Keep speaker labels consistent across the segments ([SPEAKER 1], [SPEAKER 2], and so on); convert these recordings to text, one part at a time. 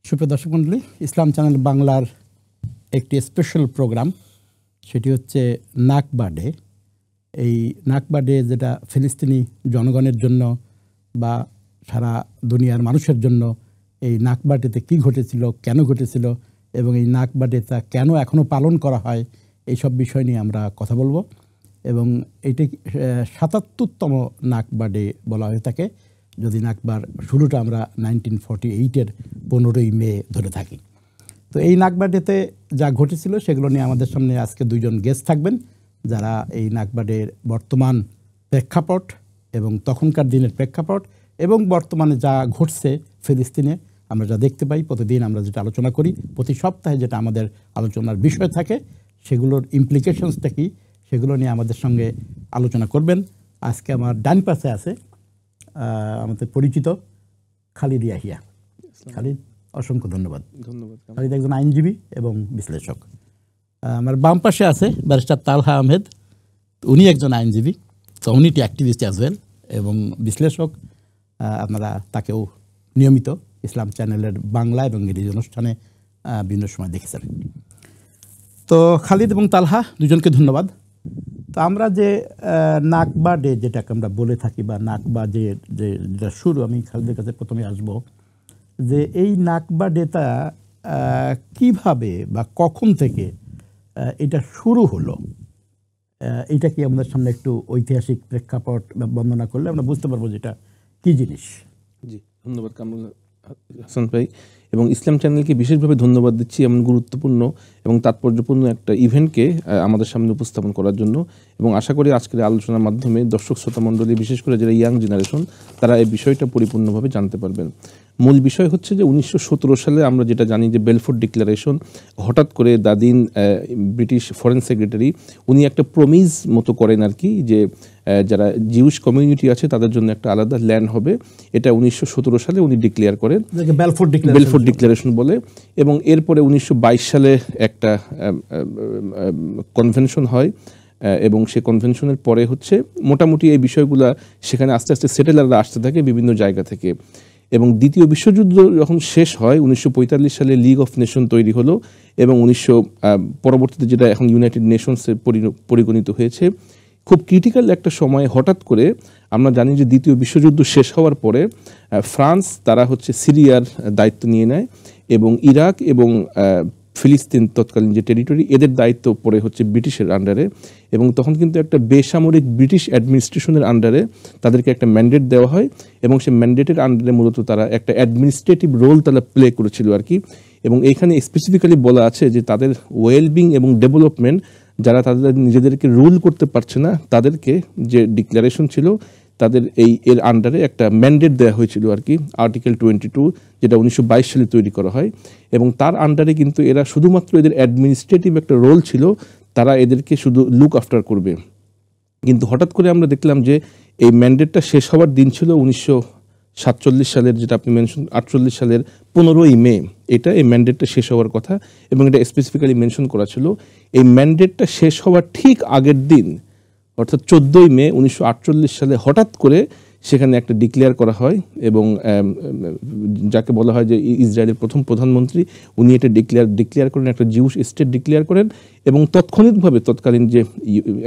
[SPEAKER 1] সুপ্রিয় দর্শক মণ্ডলী, ইসলাম চ্যানেল বাংলার একটি স্পেশাল প্রোগ্রাম, সেটি হচ্ছে নাকবা ডে। এই নাকবা ডে যেটা ফিলিস্তিনি জনগণের জন্য বা সারা দুনিয়ার মানুষের জন্য এই নাকবা ডেতে কী ঘটেছিল, কেন ঘটেছিল এবং এই নাকবা ডেটা কেন এখনও পালন করা হয়, এইসব বিষয় নিয়ে আমরা কথা বলবো। এবং এইটি ৭৭তম নাকবা ডে বলা হয়ে থাকে, যদি নাকবার শুরুটা আমরা 1948-এর 15ই মে ধরে থাকি। তো এই নাকবা ডেতে যা ঘটেছিল সেগুলো নিয়ে আমাদের সামনে আজকে দুইজন গেস্ট থাকবেন, যারা এই নাকবা ডের বর্তমান প্রেক্ষাপট এবং তখনকার দিনের প্রেক্ষাপট এবং বর্তমানে যা ঘটছে ফিলিস্তিনে, আমরা যা দেখতে পাই, প্রতিদিন আমরা যেটা আলোচনা করি, প্রতি সপ্তাহে যেটা আমাদের আলোচনার বিষয় থাকে, সেগুলোর ইমপ্লিকেশনসটা কী, সেগুলো নিয়ে আমাদের সঙ্গে আলোচনা করবেন। আজকে আমার ডান পাশে আছে আমাদের পরিচিত খালিদ ইয়াহিয়া। খালিদ, অসংখ্য ধন্যবাদ। খালিদ একজন আইনজীবী এবং বিশ্লেষক। আমার বাম পাশে আছে ব্যারিস্টার তালহা আহমেদ, উনি একজন আইনজীবী, কমিউনিটি অ্যাক্টিভিস্ট অ্যাজ ওয়েল এবং বিশ্লেষক। আপনারা তাকেও নিয়মিত ইসলাম চ্যানেলের বাংলা এবং ইংরেজি অনুষ্ঠানে বিভিন্ন সময় দেখেছেন। তো খালিদ এবং তালহা দুজনকে ধন্যবাদ। তো আমরা যে নাকবা ডে যেটাকে আমরা বলে থাকি বা নাকবা যেটা শুরু, আমি খালিদের কাছে প্রথমে আসব যে এই নাকবা ডেটা কিভাবে বা কখন থেকে এটা শুরু হলো, এটা কি আমাদের সামনে একটু ঐতিহাসিক প্রেক্ষাপট বর্ণনা করলে আমরা বুঝতে পারবো যে এটা কী জিনিস।
[SPEAKER 2] জি, ধন্যবাদ কামরুল হাসান ভাই, এবং ইসলাম চ্যানেলকে বিশেষভাবে ধন্যবাদ দিচ্ছি এমন গুরুত্বপূর্ণ এবং তাৎপর্যপূর্ণ একটা ইভেন্টকে আমাদের সামনে উপস্থাপন করার জন্য। এবং আশা করি আজকের আলোচনার মাধ্যমে দর্শক শ্রোতা মণ্ডলী, বিশেষ করে যারা ইয়াং জেনারেশন, তারা এই বিষয়টা পরিপূর্ণভাবে জানতে পারবেন। মূল বিষয় হচ্ছে যে 1917 সালে আমরা যেটা জানি যে বেলফোর্ড ডিক্লারেশন, হঠাৎ করে দাদিন ব্রিটিশ ফরেন সেক্রেটারি উনি একটা প্রমিস মতো করেন আর কি, যে যারা জিউস কমিউনিটি আছে তাদের জন্য একটা আলাদা ল্যান্ড হবে। এটা 1917 সালে উনি ডিক্লেয়ার করেন, বেলফোর্ড ডিক্লারেশন বলে। এবং এরপরে 1922 সালে একটা কনভেনশন হয়, এবং সে কনভেনশনের পরে হচ্ছে মোটামুটি এই বিষয়গুলা সেখানে আস্তে আস্তে সেটেলাররা আসতে থাকে বিভিন্ন জায়গা থেকে। এবং দ্বিতীয় বিশ্বযুদ্ধ যখন শেষ হয় 1945 সালে লিগ অফ নেশন তৈরি হলো, এবং পরবর্তীতে যেটা এখন ইউনাইটেড নেশনসে পরিগণিত হয়েছে। খুব ক্রিটিক্যাল একটা সময় হঠাৎ করে আমরা জানি যে দ্বিতীয় বিশ্বযুদ্ধ শেষ হওয়ার পরে ফ্রান্স তারা হচ্ছে সিরিয়ার দায়িত্ব নিয়ে নেয়, এবং ইরাক এবং ফিলিস্তিন তৎকালীন যে টেরিটরি, এদের দায়িত্ব পড়ে হচ্ছে ব্রিটিশের আন্ডারে। এবং তখন কিন্তু একটা বেসামরিক ব্রিটিশ অ্যাডমিনিস্ট্রেশনের আন্ডারে তাদেরকে একটা ম্যান্ডেট দেওয়া হয়, এবং সেই ম্যান্ডেটের আন্ডারে মূলত তারা একটা অ্যাডমিনিস্ট্রেটিভ রোল তারা প্লে করেছিল আর কি। এবং এইখানে স্পেসিফিক্যালি বলা আছে যে তাদের ওয়েলবিং এবং ডেভেলপমেন্ট, যারা তাদের নিজেদেরকে রুল করতে পারছে না, তাদেরকে যে ডিক্লারেশন ছিল তাদের এর আন্ডারে একটা ম্যান্ডেট দেওয়া হয়েছিল আর কি, আর্টিকেল 22, যেটা 1922 সালে তৈরি করা হয়। এবং তার আন্ডারে কিন্তু এরা শুধুমাত্র এদের অ্যাডমিনিস্ট্রেটিভ একটা রোল ছিল, তারা এদেরকে শুধু লুক আফটার করবে। কিন্তু হঠাৎ করে আমরা দেখলাম যে এই ম্যান্ডেটটা শেষ হওয়ার দিন ছিল 1947 সালের, যেটা আপনি মেনশন 48 সালের 15ই মে, এটা এই ম্যান্ডেটটা শেষ হওয়ার কথা। এবং এটা স্পেসিফিক্যালি মেনশন করা ছিল এই ম্যান্ডেটটা শেষ হওয়ার ঠিক আগের দিন, অর্থাৎ 14ই মে 1948 সালে হঠাৎ করে সেখানে একটা ডিক্লেয়ার করা হয়। এবং যাকে বলা হয় যে ইসরায়েলের প্রথম প্রধানমন্ত্রী, উনি এটা ডিক্লেয়ার করেন, একটা জিউস স্টেট ডিক্লেয়ার করেন। এবং তৎক্ষণিকভাবে তৎকালীন যে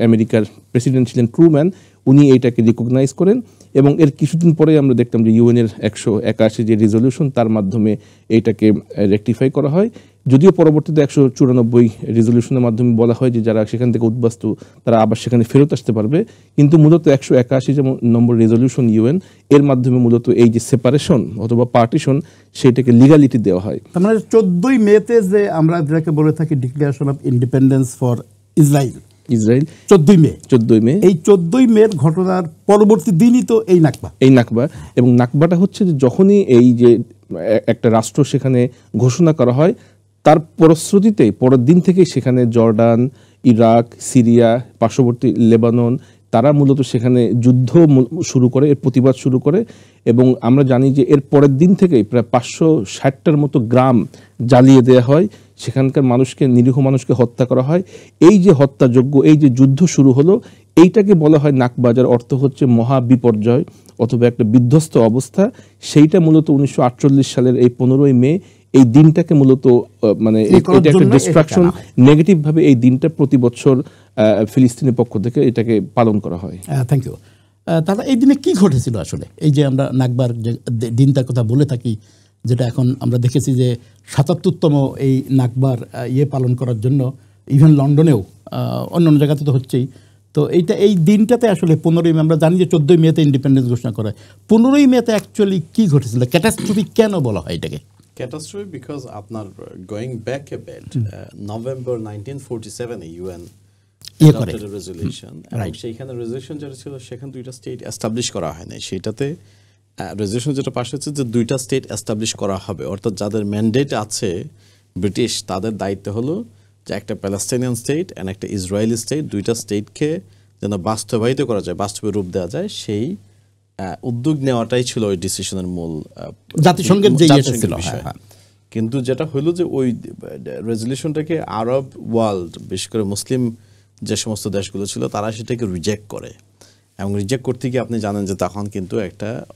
[SPEAKER 2] আমেরিকার প্রেসিডেন্ট ছিলেন ট্রুম্যান, উনি এইটাকে রিকগনাইজ করেন। এবং এর কিছুদিন পরে আমরা দেখলাম যে ইউএনের 181 যে রেজলিউশন, তার মাধ্যমে এইটাকে রেকটিফাই করা হয়। যদিও পরবর্তীতে 194 রেজলিউশনের মাধ্যমে বলা হয় যে যারা সেখান থেকে উদ্বাস্তু তারা আবার সেখানে ফেরত আসতে পারবে, কিন্তু মূলত 181 যেমন নম্বর রেজলিউশন ইউএন, এর মাধ্যমে মূলত এই যে সেপারেশন অথবা পার্টিশন, সেটাকে লিগালিটি দেওয়া হয়।
[SPEAKER 1] তার মানে 14ই মেতে যে আমরা যেটাকে বলে থাকি declaration of independence for Israel, 14ই মে, এই 14ই মের ঘটনার পরবর্তী দিনই তো এই নাকবা।
[SPEAKER 2] এবং নাকবাটা হচ্ছে যে যখনই এই যে একটা রাষ্ট্র সেখানে ঘোষণা করা হয়, তার পরশ্রুতিতে পরের দিন থেকে সেখানে জর্ডান, ইরাক, সিরিয়া, পার্শ্ববর্তী লেবানন, তারা মূলত সেখানে যুদ্ধ শুরু করে, এর প্রতিবাদ শুরু করে। এবং আমরা জানি যে এর পরের দিন থেকেই প্রায় 560টার মতো গ্রাম জ্বালিয়ে দেওয়া হয়, সেখানকার মানুষকে, নিরীহ মানুষকে হত্যা করা হয়। এই যে হত্যাযজ্ঞ, এই যে যুদ্ধ শুরু হলো, এইটাকে বলা হয় নাকবা, যার অর্থ হচ্ছে মহা বিপর্যয় অথবা একটা বিধ্বস্ত অবস্থা। সেইটা মূলত 1948 সালের এই 15ই মে এই দিনটাকে মূলত মানে এটা একটা ডিস্ট্রাকশন, নেগেটিভ ভাবে এই দিনটা প্রতি বছর ফিলিস্তিনের পক্ষ থেকে এটাকে পালন করা হয়।
[SPEAKER 1] Thank you. তাহলে এই দিনে কি ঘটেছিল আসলে? এই যে আমরা নাকবার যে দিনটার কথা বলে থাকি, যেটা এখন আমরা দেখেছি যে ৭৭তম এই নাকবার পালন করার জন্য ইভেন লন্ডনেও অন্য জায়গাতে তো হচ্ছেই। তো এই দিনটাতে আসলে 15ই মে, আমরা জানি যে 14ই মেতে ইন্ডিপেন্ডেন্স ঘোষণা করা হয়, 15ই মেতে অ্যাকচুয়ালি কি ঘটেছিল? ক্যাটাস্ট্রফি কেন বলা হয় এটাকে?
[SPEAKER 3] Catastrophe because আপনার going back a bit, November 1947 UN adopted a resolution, এবং সেইখানে রেজলিউশন যেটা ছিল সেখানে দুইটা স্টেট এস্টাবলিশ করা হয় নাই। সেটাতে রেজলিউশন যেটা পাস হচ্ছে যে দুইটা স্টেট এস্টাবলিশ করা হবে, অর্থাৎ যাদের ম্যান্ডেট আছে ব্রিটিশ, তাদের দায়িত্ব হলো যে একটা প্যালেস্টাইনিয়ান স্টেট এন্ড একটা ইসরায়েলি স্টেট, দুইটা স্টেটকে যেন বাস্তবায়িত করা যায়, বাস্তবে রূপ দেওয়া যায়, সেই উদ্যোগ নেওয়াটাই ছিল ওই ডিসিশনের মূল
[SPEAKER 1] জাতিসংঘের যে
[SPEAKER 3] বিষয়। কিন্তু যেটা হলো যে ওই রেজলিউশনটাকে আরব ওয়ার্ল্ড, বিশেষ করে মুসলিম যে সমস্ত দেশগুলো ছিল, তারা সেটাকে রিজেক্ট করে, এবং রিজেক্ট করতে গিয়ে আপনি জানেন যে তখন কিন্তু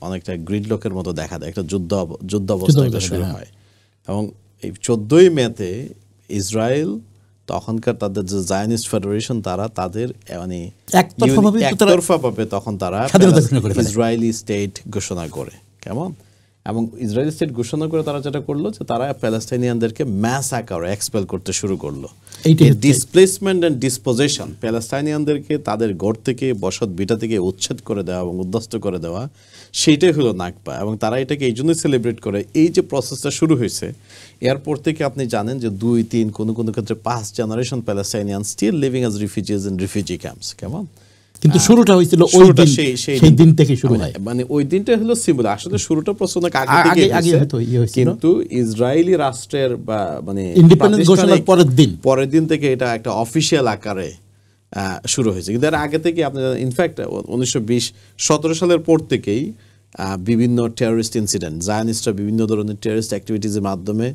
[SPEAKER 3] অনেকটা গ্রিডলকের মতো দেখা দেয়, একটা যুদ্ধ অবস্থা শুরু হয়। এবং এই 14ই মেতে ইসরায়েল তখনকার তাদের যে জায়নিস্ট ফেডারেশন, তারা তাদের মানে একতরফাভাবে তখন তারা ইসরায়েলি স্টেট ঘোষণা করে, কেমন? এবং ইসরায়েলি স্টেট ঘোষণা করে তারা যেটা করলো যে তারা প্যালেস্টাইনিয়ানদেরকে ম্যাসাকার এক্সপেল করতে শুরু করলো। ডিসপ্লেসমেন্ট এন্ড ডিসপোজিশন, প্যালেস্টাইনিয়ানদেরকে তাদের গড় থেকে, বসত ভিটা থেকে উচ্ছেদ করে দেওয়া এবং উদ্বাস্ত করে দেওয়া, সেইটাই হলো নাকবা। এবং তারা এটাকে এই জন্যই সেলিব্রেট করে। এই যে প্রসেসটা শুরু হয়েছে, এরপর থেকে আপনি জানেন যে 2, 3, কোনো ক্ষেত্রে 5 generation Palestinian still living as refugees in refugee camps, কেমন?
[SPEAKER 1] কিন্তু শুরুটা হয়েছিল ওই দিন, সেই দিন থেকে শুরু হয়।
[SPEAKER 3] মানে ওই দিনটা হলো সিম্বল, আসলে শুরুটা প্রশ্ন আগে কিন্তু ইসরায়েলি রাষ্ট্রের বা মানে
[SPEAKER 1] ইন্ডিপেন্ডেন্স ঘোষণার
[SPEAKER 3] পরের দিন থেকে এটা একটা অফিশিয়াল আকারে শুরু হয়েছে। কিন্তু এর আগে থেকে আপনি ইনফ্যাক্ট 1917 সালের পর থেকেই বিভিন্ন টেররিস্ট ইনসিডেন্ট, জায়নিস্টরা বিভিন্ন ধরনের টেররিস্ট অ্যাক্টিভিটিজের মাধ্যমে,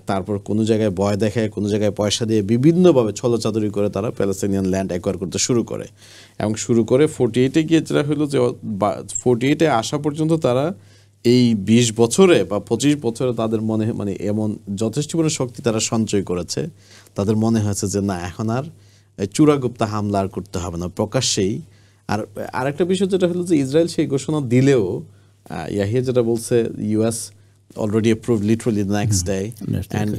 [SPEAKER 3] তারপর কোনো জায়গায় ভয় দেখায়, কোনো জায়গায় পয়সা দিয়ে বিভিন্নভাবে ছলচাতুরি করে তারা প্যালেস্টাইনিয়ান ল্যান্ড অ্যাকোয়ার করতে শুরু করে। এবং শুরু করে 48-এ গিয়ে যেটা হলো যে 48-এ আসা পর্যন্ত তারা এই 20 বছরে বা 25 বছরে তাদের মনে মানে এমন যথেষ্ট পরিমাণ শক্তি তারা সঞ্চয় করেছে, তাদের মনে হয়েছে যে না, এখন আর চূড়াগুপ্তা হামলা আর করতে হবে না, প্রকাশ্যেই। আর আরেকটা বিষয় যেটা হলো যে ইসরায়েল সেই ঘোষণা দিলেও ইয়াহিয়া যেটা বলছে, US already approved literally the next day, and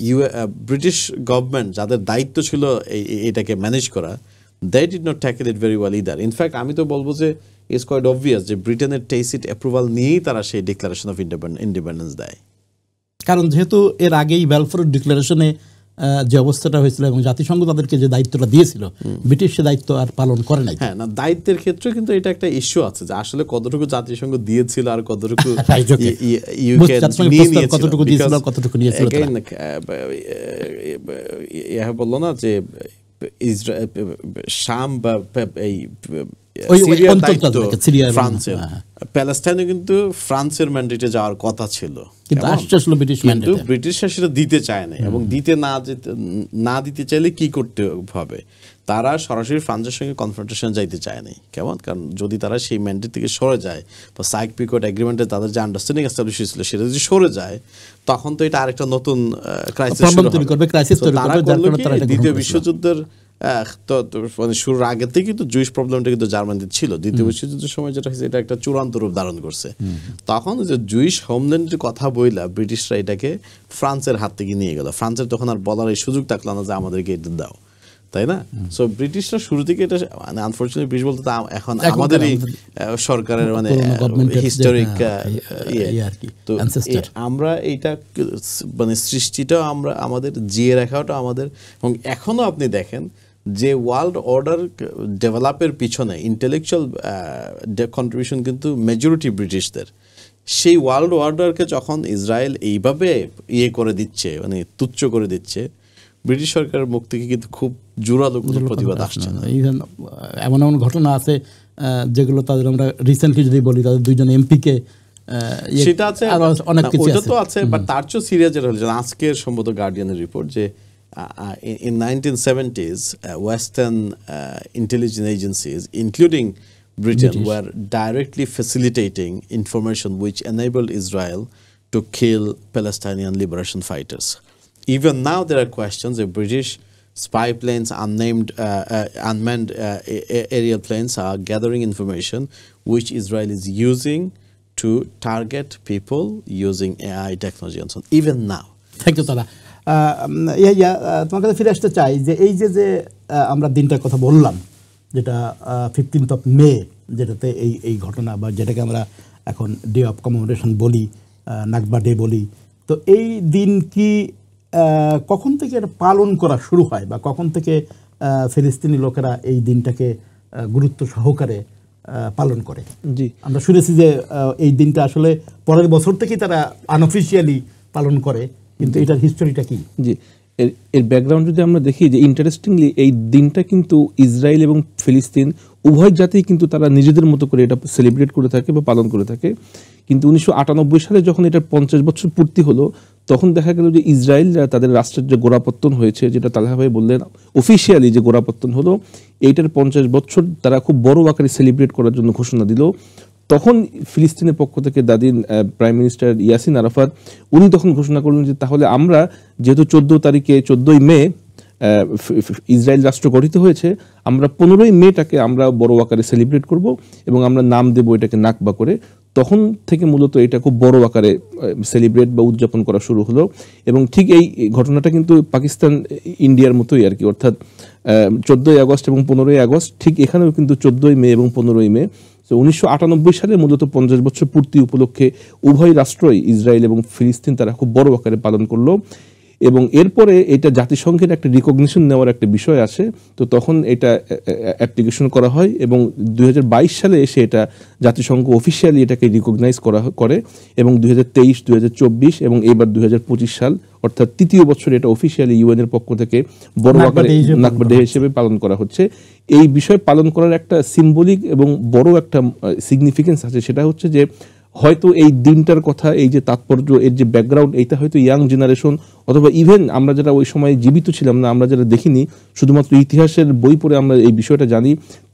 [SPEAKER 3] British government যাদের দায়িত্ব ছিল এটাকে ম্যানেজ করা, they did not tackle it very well either. In fact, আমি তো বলবো যে it's quite obvious যে ব্রিটেনের tacit approval নিয়েই তারা সেই ডিক্লারেশন অফ ইন্ডিপেন্ডেন্স দেয়।
[SPEAKER 1] কারণ যেহেতু এর আগেই ব্যালফোর ডিক্লারেশনে যে অবস্থাটা হয়েছিল এবং জাতিসংঘ তাদেরকে যে দায়িত্বটা দিয়েছিল, ব্রিটিশ সে দায়িত্ব আর পালন করে নাই।
[SPEAKER 3] হ্যাঁ, না, দায়িত্বের ক্ষেত্রে কিন্তু এটা একটা ইস্যু আছে যে আসলে কতটুকু জাতিসংঘ দিয়েছিল আর কতটুকু
[SPEAKER 1] কতটুকু দিয়েছিল কতটুকু নিয়েছিল।
[SPEAKER 3] বললো না যে শাম বা এই ফ্রান্সের, প্যালেস্টাইনে কিন্তু ফ্রান্সের ম্যান্ডেটে যাওয়ার কথা ছিল, কিন্তু ব্রিটিশরা সেটা দিতে চায় না। এবং না দিতে চাইলে কি করতে হবে, তারা সরাসরি ফ্রান্সের সঙ্গে কনফ্রন্টেশন যাইতে চায় নাই, কেমন? কারণ যদি তারা সেই ম্যান্ডেট থেকে সরে যায় বা সাইক-পিকট এগ্রিমেন্টে তাদের যে আন্ডারস্ট্যান্ডিং এস্টাবলিশ হয়েছিল সেটা যদি সরে যায়, তখন তো এটা আরেকটা নতুন ক্রাইসিস শুরু হবে। দ্বিতীয় বিশ্বযুদ্ধের মানে শুরুর আগে থেকে কিন্তু জুইশ প্রবলেমটা কিন্তু জার্মানিতে ছিল। দ্বিতীয় বিশ্বযুদ্ধের সময় যেটা হয়েছে, এটা একটা চূড়ান্ত রূপ ধারণ করছে। তখন যে জুইশ হোমল্যান্ডের কথা বইলা ব্রিটিশরা এটাকে ফ্রান্সের হাত থেকে নিয়ে গেল। ফ্রান্সের তখন আর বলার এই সুযোগ থাকলো না যে আমাদেরকে এটা দাও, তাই না? সো ব্রিটিশরা শুরু থেকে এটা মানে আনফরচুনেটলি ব্রিটিশ বলতে এখন আমাদেরই সরকারের মানে হিস্টোরিক তো আমরা এইটা মানে সৃষ্টিটাও আমরা আমাদের জিয়ে রাখাটা আমাদের। এবং এখনো আপনি দেখেন যে ওয়ার্ল্ড অর্ডার ডেভেলপের পিছনে ইন্টেলেকচুয়াল কন্ট্রিবিউশন কিন্তু মেজরিটি ব্রিটিশদের। সেই ওয়ার্ল্ড অর্ডারকে যখন ইসরায়েল এইভাবে করে দিচ্ছে, মানে তুচ্ছ করে দিচ্ছে, ব্রিটিশ সরকারের মুখ থেকে কিন্তু খুব জোরালো প্রতিবাদ আসছে না।
[SPEAKER 1] এমন এমন ঘটনা আছে যেগুলো তাদের আমরা রিসেন্টলি যদি বলি, তাদের 2জন এমপিকে
[SPEAKER 3] সেটা আছে, অনেক কিছু তো আছে। বাট তার চেয়ে সিরিয়াস যেটা হলো, আজকের সম্ভবত গার্ডিয়ানের রিপোর্ট যে in 1970s Western intelligence agencies including Britain were directly facilitating information which enabled Israel to kill Palestinian liberation fighters. Even now there are questions if British spy planes, unmanned aerial planes are gathering information which Israel is using to target people using AI technology and so on, even now.
[SPEAKER 1] Thank you Talha. তোমার কাছে ফিরে আসতে চাই যে এই যে আমরা দিনটার কথা বললাম, যেটা 15th of May, যেটাতে এই ঘটনা বা যেটাকে আমরা এখন ডে অফ কমেমোরেশন বলি, নাকবা ডে বলি, তো এই দিন কি কখন থেকে এটা পালন করা শুরু হয় বা কখন থেকে ফিলিস্তিনি লোকেরা এই দিনটাকে গুরুত্ব সহকারে পালন করে?
[SPEAKER 2] জি,
[SPEAKER 1] আমরা শুনেছি যে এই দিনটা আসলে পরের বছর থেকেই তারা আনঅফিশিয়ালি পালন করে, কিন্তু এটার হিস্টোরিটা কি?
[SPEAKER 2] জি, এর ব্যাকগ্রাউন্ড যদি আমরা দেখি যে ইন্টারেস্টিংলি এই দিনটা কিন্তু ইসরায়েল এবং ফিলিস্তিন উভয় জাতি কিন্তু তারা নিজেদের মতো করে এটা সেলিব্রেট করে থাকে বা পালন করে থাকে। কিন্তু 1998 সালে যখন এটার 50 বছর পূর্তি হলো, তখন দেখা গেল যে ইসরায়েল তাদের রাষ্ট্রের যে গোড়াপত্তন হয়েছে, যেটা তালহা ভাই বললেন অফিসিয়ালি যে গোড়াপত্তন হলো, এইটার 50 বছর তারা খুব বড় আকারে সেলিব্রেট করার জন্য ঘোষণা দিল। তখন ফিলিস্তিনের পক্ষ থেকে দাদিন প্রাইম মিনিস্টার ইয়াসিন আরাফাত উনি তখন ঘোষণা করলেন যে তাহলে আমরা যেহেতু 14ই মে ইসরায়েল রাষ্ট্র গঠিত হয়েছে, আমরা 15ই মেটাকে আমরা বড় আকারে সেলিব্রেট করব এবং আমরা নাম দেব এটাকে নাকবা করে। তখন থেকে মূলত এটা খুব বড় আকারে সেলিব্রেট বা উদযাপন করা শুরু হলো। এবং ঠিক এই ঘটনাটা কিন্তু পাকিস্তান ইন্ডিয়ার মতোই আর কি, অর্থাৎ 14ই আগস্ট এবং 15ই আগস্ট, ঠিক এখানেও কিন্তু 14ই মে এবং 15ই মে। তো 1998 সালে মূলত 50 বছর পূর্তি উপলক্ষে উভয় রাষ্ট্রই ইসরায়েল এবং ফিলিস্তিন তারা খুব বড় আকারে পালন করলো। এবং এরপরে এটা জাতিসংঘের একটা রিকগনিশন নেওয়ার একটা বিষয় আসে, তো তখন এটা অ্যাপ্লিকেশন করা হয় এবং 2022 সালে এসে এটা জাতিসংঘ অফিসিয়ালি এটাকে রিকগনাইজ করে এবং 2023, 2024 এবং এবার 2025 সাল অর্থাৎ তৃতীয় বছর এটা অফিসিয়ালি ইউএন এর পক্ষ থেকে বড় আকারে নাকবা ডে হিসেবে পালন করা হচ্ছে। এই বিষয় পালন করার একটা সিম্বলিক এবং বড় একটা সিগনিফিকেন্স আছে, সেটা হচ্ছে যে হয়তো এই দিনটার কথা, এই যে তাৎপর্য, এর যে ব্যাকগ্রাউন্ড, এইটা হয়তো ইয়াং জেনারেশন অথবা ইভেন আমরা যারা ওই সময় জীবিত ছিলাম না, আমরা যারা দেখিনি, শুধুমাত্র ইতিহাসের বই পড়ে আমরা এই বিষয়টা জানি,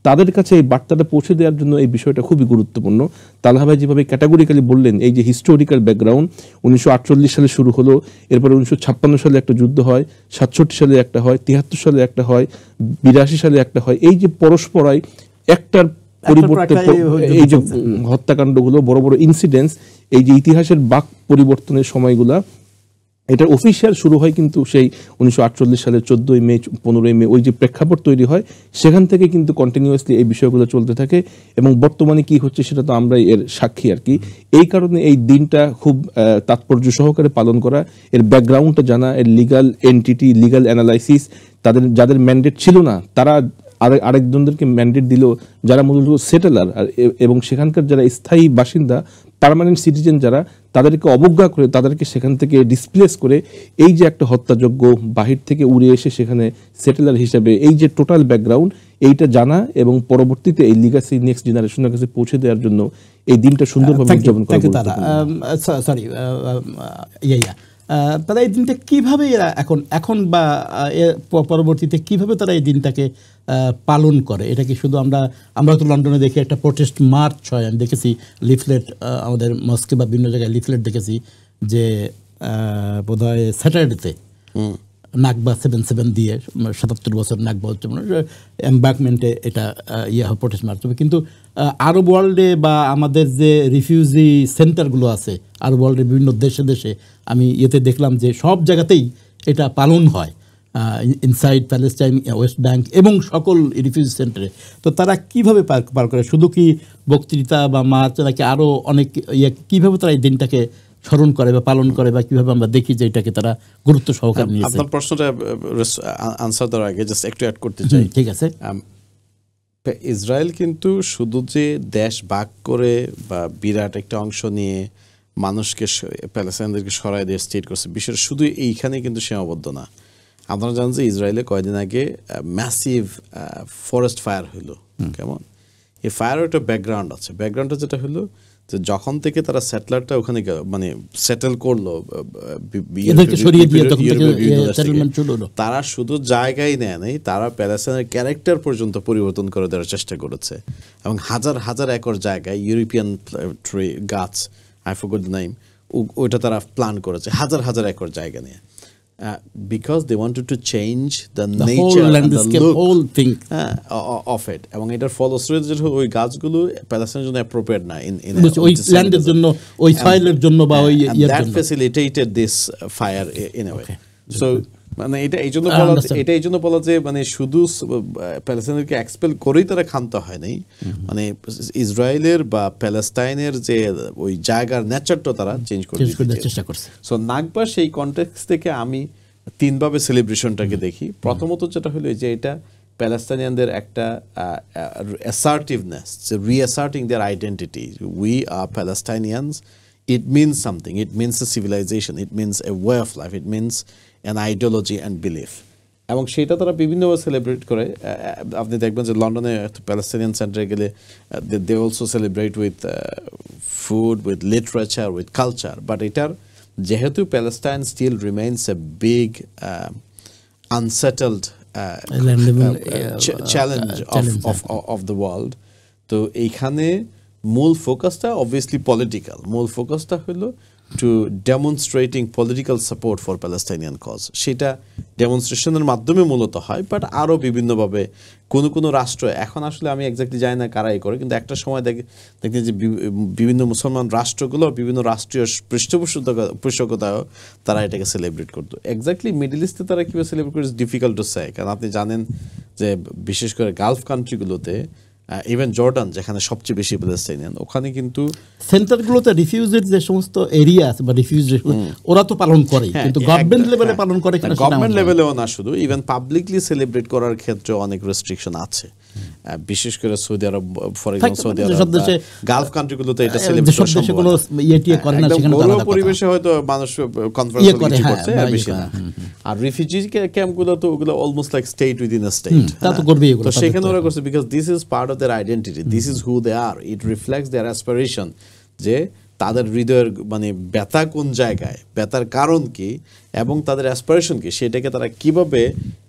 [SPEAKER 2] তাদের কাছে এই বার্তাটা পৌঁছে দেওয়ার জন্য এই বিষয়টা খুবই গুরুত্বপূর্ণ। তালহা ভাই যেভাবে ক্যাটাগরিক্যালি বললেন, এই যে হিস্টোরিক্যাল ব্যাকগ্রাউন্ড, 1948 সালে শুরু হলো, এরপরে 1956 সালে একটা যুদ্ধ হয়, 67 সালে একটা হয়, 73 সালে একটা হয়, 82 সালে একটা হয়, এই যে পরস্পরাই একটার পরিবর্তে এই যে হত্যাকাণ্ডগুলো, বড় বড় ইনসিডেন্টস, এই যে ইতিহাসের বাক পরিবর্তনের সময়গুলা, এটা অফিসিয়াল শুরু হয় কিন্তু সেই 1948 সালের 14ই মে 15ই মে, ওই যে প্রেক্ষাপট তৈরি হয় সেখান থেকে কিন্তু কন্টিনিউয়াসলি এই বিষয়গুলো চলতে থাকে এবং বর্তমানে কি হচ্ছে সেটা তো আমরাই এর সাক্ষী আর কি। এই কারণে এই দিনটা খুব তাৎপর্য সহকারে পালন করা, এর ব্যাকগ্রাউন্ডটা জানা, এর লিগাল এন্টিটি, লিগাল অ্যানালাইসিস, যাদের ম্যান্ডেট ছিল না তারা আরেকজনদেরকে ম্যান্ডেট দিল, যারা মূলত সেটেলার এবং সেখানকার যারা স্থায়ী বাসিন্দা, পার্মানেন্ট সিটিজেন যারা, তাদেরকে অবজ্ঞা করে, তাদেরকে সেখান থেকে ডিসপ্লেস করে এই যে একটা হত্যাযোগ্য বাহির থেকে উড়ে এসে সেখানে সেটেলার হিসেবে, এই যে টোটাল ব্যাকগ্রাউন্ড, এইটা জানা এবং পরবর্তীতে এই লিগাসি নেক্সট জেনারেশনের কাছে পৌঁছে দেওয়ার জন্য এই দিনটা সুন্দরভাবে উদযাপন করা।
[SPEAKER 1] তারা এই দিনটা কিভাবে এখন বা পরবর্তীতে কিভাবে তারা এই দিনটাকে পালন করে? এটা কি শুধু আমরা তো লন্ডনে দেখি একটা প্রোটেস্ট মার্চ হয়, আমি দেখেছি লিফলেট, আমাদের মস্কে বা বিভিন্ন জায়গায় লিফলেট দেখেছি যে বোধহয় স্যাটারডেতে নাকবা 77 দিয়ে 77 বছর নাকবা হচ্ছে মানে এমবার্কমেন্টে এটা হয় প্রোটেস্ট মার্চ হবে। কিন্তু আরব ওয়ার্ল্ডে বা আমাদের যে রিফিউজি সেন্টারগুলো আছে আরব ওয়ার্ল্ডের বিভিন্ন দেশে দেশে আমি দেখলাম যে সব জায়গাতেই এটা পালন হয়, ইনসাইড প্যালেস্টাইন, ওয়েস্ট ব্যাংক এবং সকল রিফিউজি সেন্টারে। তো তারা কিভাবে পার করে? শুধু কি বক্তৃতা বা মার্চ, নাকি আরও অনেক কীভাবে তারা এই দিনটাকে স্মরণ করে বা পালন করে, বা কিভাবে আমরা দেখি যে এটাকে তারা গুরুত্ব সহকারে নিয়েছে?
[SPEAKER 3] আপনার প্রশ্নটা আনসার দেওয়ার আগে জাস্ট একটু অ্যাড করতে চাই।
[SPEAKER 1] ঠিক আছে।
[SPEAKER 3] ইসরায়েল কিন্তু শুধু যে দেশ ভাগ করে বা বিরাট একটা অংশ নিয়ে মানুষকে, প্যালেস্টাইনদেরকে সরাই দিয়ে স্টেট করছে, বিষয়টা শুধু এইখানে কিন্তু সীমাবদ্ধ না। আপনারা জানেন যে ইসরায়েলে কয়েকদিন আগে ম্যাসিভ ফরেস্ট ফায়ার হইলো। কেমন এই ফায়ারের একটা ব্যাকগ্রাউন্ড আছে। ব্যাকগ্রাউন্ডটা যেটা হলো যে যখন থেকে তারা সেটেলারটা ওখানে মানে সেটেল করলো, তারা শুধু জায়গায় নেয় নাই, তারা প্যালেস্টাইনের ক্যারেক্টার পর্যন্ত পরিবর্তন করে দেওয়ার চেষ্টা করেছে এবং হাজার হাজার একর জায়গায় ইউরোপিয়ান ট্রি গাছ, আই ফরগট দ্য নেম, ওইটা তারা প্ল্যান করেছে হাজার হাজার একর জায়গা নিয়ে, because they wanted to change the nature and the look
[SPEAKER 1] whole thing
[SPEAKER 3] of it, এবং এটার ফলশ্রুতিতে যেটা ওই গাছগুলো প্যালেস্টাইনের জন্য অ্যাপ্রোপ্রিয়েট না
[SPEAKER 1] ওই ল্যান্ডের জন্য, ওই সয়েলের জন্য বা ওই ইয়ার জন্য,
[SPEAKER 3] that facilitated this fire in a way. So মানে এটা এই জন্য বলা যে মানে শুধু প্যালেস্টাইনকে এক্সপেল করেই তারা ক্ষান্ত হয় নাই, মানে ইসরায়েলের বা প্যালেস্টাইনের যে ওই জায়গার নেচারটা তারা চেঞ্জ করে
[SPEAKER 1] চেষ্টা করছে।
[SPEAKER 3] সো নাকবা সেই কনটেক্সট থেকে আমি তিনভাবে সেলিব্রেশনটাকে দেখি। প্রথমত যেটা হলো যে এটা প্যালেস্টাইনিয়ানদের একটা assertiveness, reasserting their identity, we are Palestinians, it means something, it means a civilization, it means a way of life, it means an ideology and belief, এবং সেটা তারা বিভিন্নভাবে সেলিব্রেট করে। আপনি দেখবেন যে লন্ডনে প্যালেস্টাইনিয়ান সেন্টারে গেলে they also celebrate with food, with literature, with culture, but এটার যেহেতু Palestine still remains a big unsettled challenge of the world, তো এইখানে মূল ফোকাসটা অবভিয়াসলি পলিটিক্যাল, মূল ফোকাসটা হলো to demonstrating political support for Palestinian cause. সেটা ডেমনস্ট্রেশনের মাধ্যমে মূলত হয়, বাট আরও বিভিন্নভাবে কোনো রাষ্ট্র, এখন আসলে আমি এক্স্যাক্টলি জানি না কারা করে, কিন্তু একটা সময় দেখি যে বিভিন্ন মুসলমান রাষ্ট্রগুলো বিভিন্ন রাষ্ট্রীয় পৃষ্ঠপোষকতায়ও তারা এটাকে সেলিব্রেট করতো। এক্স্যাক্টলি মিডল ইস্টে তারা কীভাবে সেলিব্রেট করে ডিফিকাল্ট টু সে, কারণ আপনি জানেন যে বিশেষ করে গালফ কান্ট্রিগুলোতে, ইভেন জর্ডান যেখানে সবচেয়ে বেশি প্যালেস্টাইনিয়ান, ওখানে কিন্তু
[SPEAKER 1] সেন্টারগুলোতে রিফিউজির যে সমস্ত এরিয়া আছে বা রিফিউজ ওরা তো পালন করে, কিন্তু গভর্নমেন্ট লেভেলে পালন করে কিনা,
[SPEAKER 3] গভর্নমেন্ট লেভেলেও না, শুধু ইভেন পাবলিকলি সেলিব্রেট করার ক্ষেত্রে অনেক রেস্ট্রিকশন আছে, বিশেষ করে সৌদি আরব, ফর এক্সাম্পল সৌদি আরব, গালফ কান্ট্রিগুলোতে এটা সেলিব্রেট করা সম্ভব না, একদম ঘরোয়া পরিবেশে হয়তো মানুষ কনফারেন্স করছে আর বেশি না। আর রিফিউজি ক্যাম্পগুলো তো ওগুলো almost like state within a state, তো সেখানে ওরা করছে because this is part of their identity, this is who they are, it reflects their aspiration, যে তাদের হৃদয়ের মানে ব্যথা কোন জায়গায়, ব্যথার কারণ কি এবং তাদের অ্যাসপিরেশন কি, সেটাকে তারা কিভাবে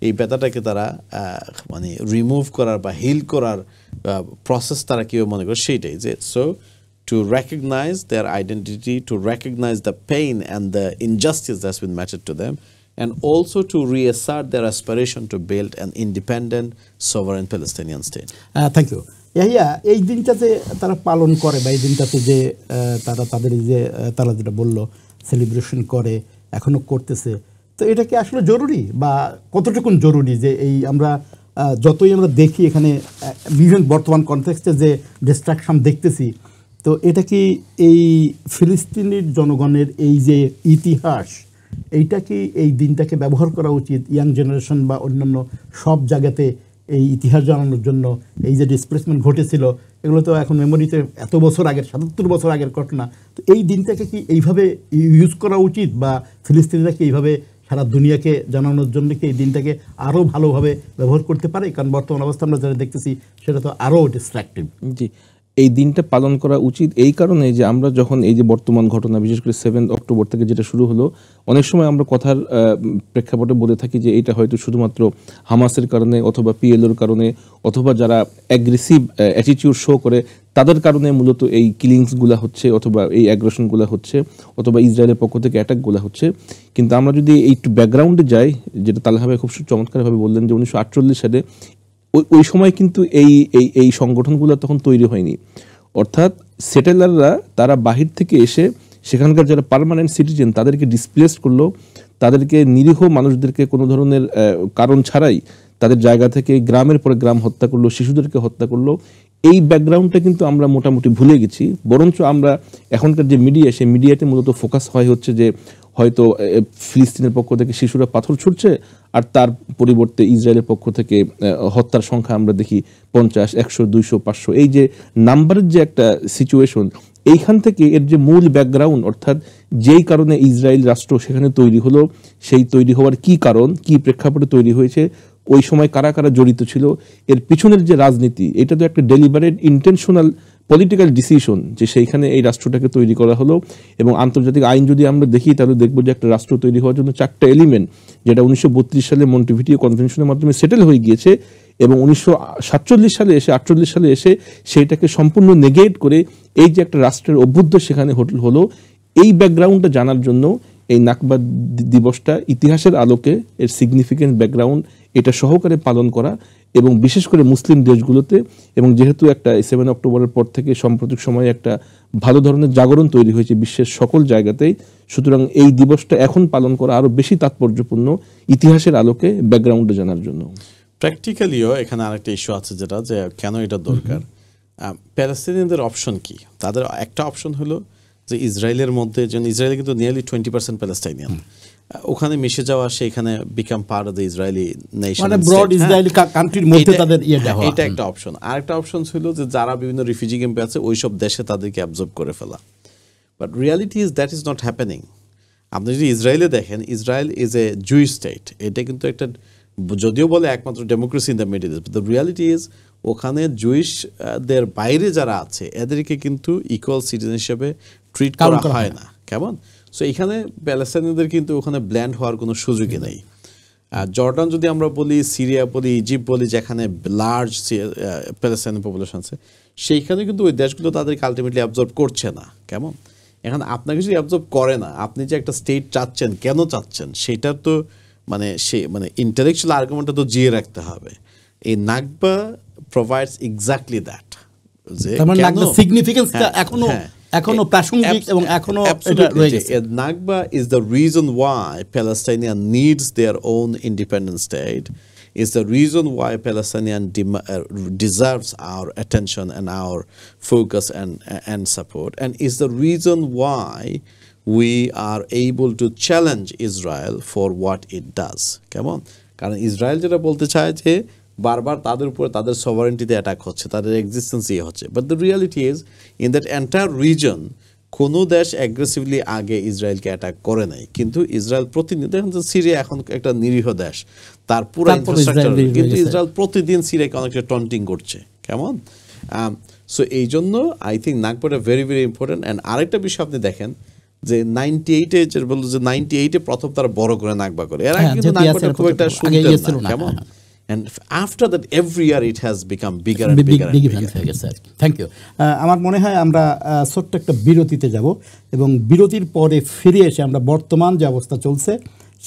[SPEAKER 3] এই ব্যথাটাকে তারা মানে রিমুভ করার বা হিল করার প্রসেস তারা কীভাবে মনে করে সেইটাই, যে so to recognise their identity, to recognise the pain and the injustice that's been matter to them, and also to reassert their aspiration to build an independent, sovereign Palestinian state.
[SPEAKER 1] Thank you. এই দিনটাতে তারা পালন করে বা এই দিনটাতে যে তারা তাদের যে তারা যেটা বললো সেলিব্রেশন করে, এখনো করতেছে, তো এটা কি আসলে জরুরি বা কতটুকুন জরুরি? যে এই আমরা যতই আমরা দেখি এখানে বিভিন্ন বর্তমান কনটেক্সটে যে ডিস্ট্রাকশন দেখতেছি, তো এটা কি এই ফিলিস্তিনির জনগণের এই যে ইতিহাস, এইটা কি এই দিনটাকে ব্যবহার করা উচিত ইয়াং জেনারেশন বা অন্যান্য সব জায়গাতে এই ইতিহাস জানানোর জন্য? এই যে ডিসপ্লেসমেন্ট ঘটেছিল এগুলো তো এখন মেমোরিতে এত বছর আগের, 77 বছর আগের ঘটনা, তো এই দিনটাকে কি এইভাবে ইউজ করা উচিত বা ফিলিস্তিনিরা কি এইভাবে সারা দুনিয়াকে জানানোর জন্য কি এই দিনটাকে আরও ভালোভাবে ব্যবহার করতে পারে? কারণ বর্তমান অবস্থা আমরা যারা দেখতেছি সেটা তো আরও ডিস্ট্রাক্টিভ।
[SPEAKER 2] জি, এই দিনটা পালন করা উচিত এই কারণে যে আমরা যখন এই যে বর্তমান ঘটনা, বিশেষ করে 7 অক্টোবর থেকে যেটা শুরু হলো, অনেক সময় আমরা কথার প্রেক্ষাপটে বলে থাকি যে এটা হয়তো শুধুমাত্র হামাসের কারণে অথবা পিএলওর কারণে অথবা যারা অ্যাগ্রেসিভ অ্যাটিটিউড শো করে তাদের কারণে মূলত এই কিলিংসগুলো হচ্ছে অথবা এই অ্যাগ্রেশনগুলো হচ্ছে অথবা ইসরায়েলের পক্ষ থেকে অ্যাটাকগুলো হচ্ছে। কিন্তু আমরা যদি একটু ব্যাকগ্রাউন্ডে যাই, যেটা তালহা ভাই খুব চমৎকারভাবে বললেন যে 1948 সালে ওই সময় কিন্তু এই সংগঠনগুলো তখন তৈরি হয়নি, অর্থাৎ সেটেলাররা তারা বাহির থেকে এসে সেখানকার যারা পার্মানেন্ট সিটিজেন তাদেরকে ডিসপ্লেস করলো, তাদেরকে নিরীহ মানুষদেরকে কোনো ধরনের কারণ ছাড়াই তাদের জায়গা থেকে গ্রামের পরে গ্রাম হত্যা করলো, শিশুদেরকে হত্যা করলো। এই ব্যাকগ্রাউন্ডটা কিন্তু আমরা মোটামুটি ভুলে গেছি, বরঞ্চ আমরা এখনকার যে মিডিয়া, সেই মিডিয়াতে মূলত ফোকাস হয় হচ্ছে যে হয়তো ফিলিস্তিনের পক্ষ থেকে শিশুরা পাথর ছুটছে আর তার পরিবর্তে ইসরায়েলের পক্ষ থেকে হত্যার সংখ্যা আমরা দেখি 50, 100, 200, 500, এই যে নাম্বারের যে একটা সিচুয়েশন, এইখান থেকে এর যে মূল ব্যাকগ্রাউন্ড, অর্থাৎ যেই কারণে ইসরায়েল রাষ্ট্র সেখানে তৈরি হলো, সেই তৈরি হওয়ার কি কারণ, কি প্রেক্ষাপটে তৈরি হয়েছে, ওই সময় কারা কারা জড়িত ছিল, এর পিছনের যে রাজনীতি, এটা তো একটা ডেলিবারেট ইন্টেনশনাল পলিটিক্যাল ডিসিশন যে সেইখানে এই রাষ্ট্রটাকে তৈরি করা হলো। এবং আন্তর্জাতিক আইন যদি আমরা দেখি তাহলে দেখবো যে একটা রাষ্ট্র তৈরি হওয়ার জন্য 4টা এলিমেন্ট, যেটা 1932 সালে মন্টেভিডিও কনভেনশনের মাধ্যমে সেটেল হয়ে গিয়েছে এবং 1947 সালে এসে 48 সালে এসে সেইটাকে সম্পূর্ণ নেগেট করে এই যে একটা রাষ্ট্রের অভ্যুদয় সেখানে হলো, এই ব্যাকগ্রাউন্ডটা জানার জন্য এই নাকবা দিবসটা ইতিহাসের আলোকে এর সিগনিফিকেন্ট ব্যাকগ্রাউন্ড এটা সহকারে পালন করা, এবং বিশেষ করে মুসলিম দেশগুলোতে, এবং যেহেতু একটা 7 অক্টোবরের পর থেকে সাম্প্রতিক সময়ে একটা ভালো ধরনের জাগরণ তৈরি হয়েছে বিশ্বের সকল জায়গাতেই, সুতরাং এই দিবসটা এখন পালন করা আরো বেশি তাৎপর্যপূর্ণ ইতিহাসের আলোকে ব্যাকগ্রাউন্ডটা জানার জন্য।
[SPEAKER 3] প্র্যাকটিক্যালিও এখানে আরেকটা ইস্যু আছে, যেটা যে কেন এটা দরকার। প্যালেস্তিনিয়ানদের অপশন কি? তাদের একটা অপশন হলো যে ইসরায়েলের মধ্যে, যেন ইসরায়েল কিন্তু নিয়ারলি 20% প্যালেস্টাইনিয়ান, ওখানে মিশে যাওয়া, সেখানে become part of the Israeli nation,
[SPEAKER 1] মানে ব্রড ইসরায়েলি কান্ট্রির মধ্যে তাদের
[SPEAKER 3] এটা একটা অপশন। আরেকটা অপশন ছিল যে যারা বিভিন্ন রিফিউজি ক্যাম্পে আছে ওইসব দেশে তাদেরকে অ্যাবজর্ব করে ফেলা। But reality is that is not happening. আপনি যদি ইসরায়েলে দেখেন, Israel is a Jewish state. এটা কিন্তু একটা, যদিও বলে একমাত্র democracy in the middle east, the reality is ওখানে জুইশদের বাইরে যারা আছে এদেরকে কিন্তু ইকুয়াল সিটিজেন হিসেবে ট্রিট করা হয় না। কেমন? সো এখানে প্যালেস্তাইনিদের কিন্তু ওখানে ব্ল্যান্ড হওয়ার কোনো সুযোগই নেই। জর্ডান যদি আমরা বলি, সিরিয়া বলি, ইজিপ্ট বলি, যেখানে লার্জ প্যালেস্তাইনি পপুলেশন আছে, সেইখানে কিন্তু ওই দেশগুলো তাদেরকে আলটিমেটলি অ্যাবজর্ব করছে না। কেমন? এখন আপনাকে যদি অ্যাবজর্ব করে না, আপনি যে একটা স্টেট চাচ্ছেন, কেন চাচ্ছেন, সেটার তো মানে ইন্টেলেকচুয়াল আর্গুমেন্টটা তো জিয়ে রাখতে হবে। এই নাকবা প্রোভাইডস এক্স্যাক্টলি দ্যাট, যে
[SPEAKER 1] নাকবা সিগনিফিকেন্সটা এখনো প্রাসঙ্গিক এবং এখনো এটা রয়ে গেছে।
[SPEAKER 3] Nakba is the reason why Palestinian needs their own independent state, is the reason why Palestinian deserves our attention and our focus and support, and is the reason why we are able to challenge Israel for what it does. কেমন? কারণ Israel যেটা বলতে চায় যে বারবার তাদের উপরে তাদের সভারেন্টিতে অ্যাটাক হচ্ছে, তাদের এক্সিস্টেন্সই হচ্ছে। But the reality is in that entire reason কোনো দেশ অ্যাগ্রেসিভলি আগে ইসরায়েলকে অ্যাটাক করে নাই, কিন্তু ইসরায়েল প্রতিদিন, দেখেন যে সিরিয়া এখন একটা নিরীহ দেশ, তার পুরো ইনফ্রাস্ট্রাকচার, কিন্তু ইসরায়েল প্রতিদিন সিরিয়াকে অনেকটা টন্টিং করছে। কেমন? সো এই জন্য আই থিঙ্ক নাকবাটা ভেরি ভেরি ইম্পর্টেন্ট। অ্যান্ড আরেকটা বিষয় আপনি দেখেন যে 98-এ যে বললো যে 98-এ প্রথম তারা বড় করে নাকবা করে, এর আগে কিন্তু নাকবাটা খুব একটা শুনতেন না। কেমন? And after that every year it has become bigger and bigger and bigger.
[SPEAKER 1] Thank you. আমার মনে হয় আমরা ছোট্ট একটা বিরতিতে যাব, এবং বিরতির পরে ফিরে এসে আমরা বর্তমান যে অবস্থা চলছে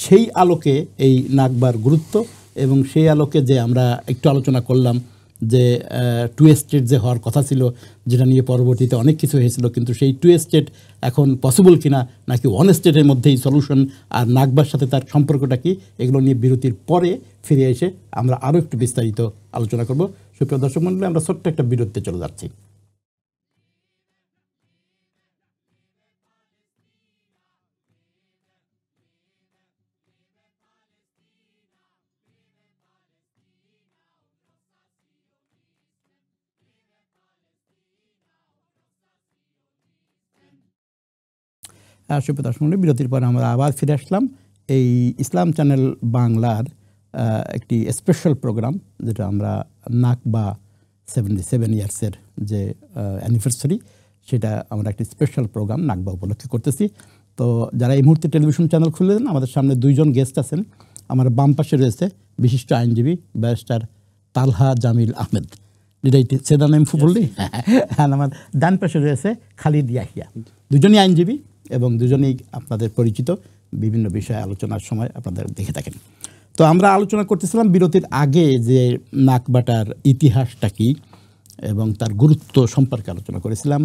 [SPEAKER 1] সেই আলোকে এই নাকবার গুরুত্ব, এবং সেই আলোকে যে আমরা একটু আলোচনা করলাম যে 2 স্টেট যে হওয়ার কথা ছিল, যেটা নিয়ে পরবর্তীতে অনেক কিছু হয়েছিল, কিন্তু সেই 2 স্টেট এখন পসিবল কিনা, নাকি 1 স্টেটের মধ্যেই সলিউশন, আর নাকবার সাথে তার সম্পর্কটা কি, এগুলো নিয়ে বিরতির পরে ফিরে এসে আমরা আরও একটু বিস্তারিত আলোচনা করব। সুপ্রিয় দর্শক মণ্ডলী, আমরা ছোট্ট একটা বিরতিতে চলে যাচ্ছি। সুপ্রিয় দর্শক মণ্ডলী, বিরতির পরে আমরা আবার ফিরে আসলাম। এই ইসলাম চ্যানেল বাংলার একটি স্পেশাল প্রোগ্রাম, যেটা আমরা নাকবা 77 ইয়ার্সের যে অ্যানিভার্সারি, সেটা আমরা একটি স্পেশাল প্রোগ্রাম নাকবা উপলক্ষে করতেছি। তো যারা এই মুহূর্তে টেলিভিশন চ্যানেল খুললেন, আমাদের সামনে 2 জন গেস্ট আছেন। আমার বাম পাশে রয়েছে বিশিষ্ট আইনজীবী ব্যারিস্টার তালহা জামিল আহমেদ, সেটা নেম বললি, হ্যাঁ। আমার ডান পাশে রয়েছে খালিদ ইয়াহিয়া। দুজনই আইনজীবী এবং দুজনেই আপনাদের পরিচিত, বিভিন্ন বিষয়ে আলোচনার সময় আপনাদের দেখে থাকেন। তো আমরা আলোচনা করতেছিলাম বিরতির আগে যে নাকবাটার ইতিহাসটা কী এবং তার গুরুত্ব সম্পর্কে আলোচনা করেছিলাম।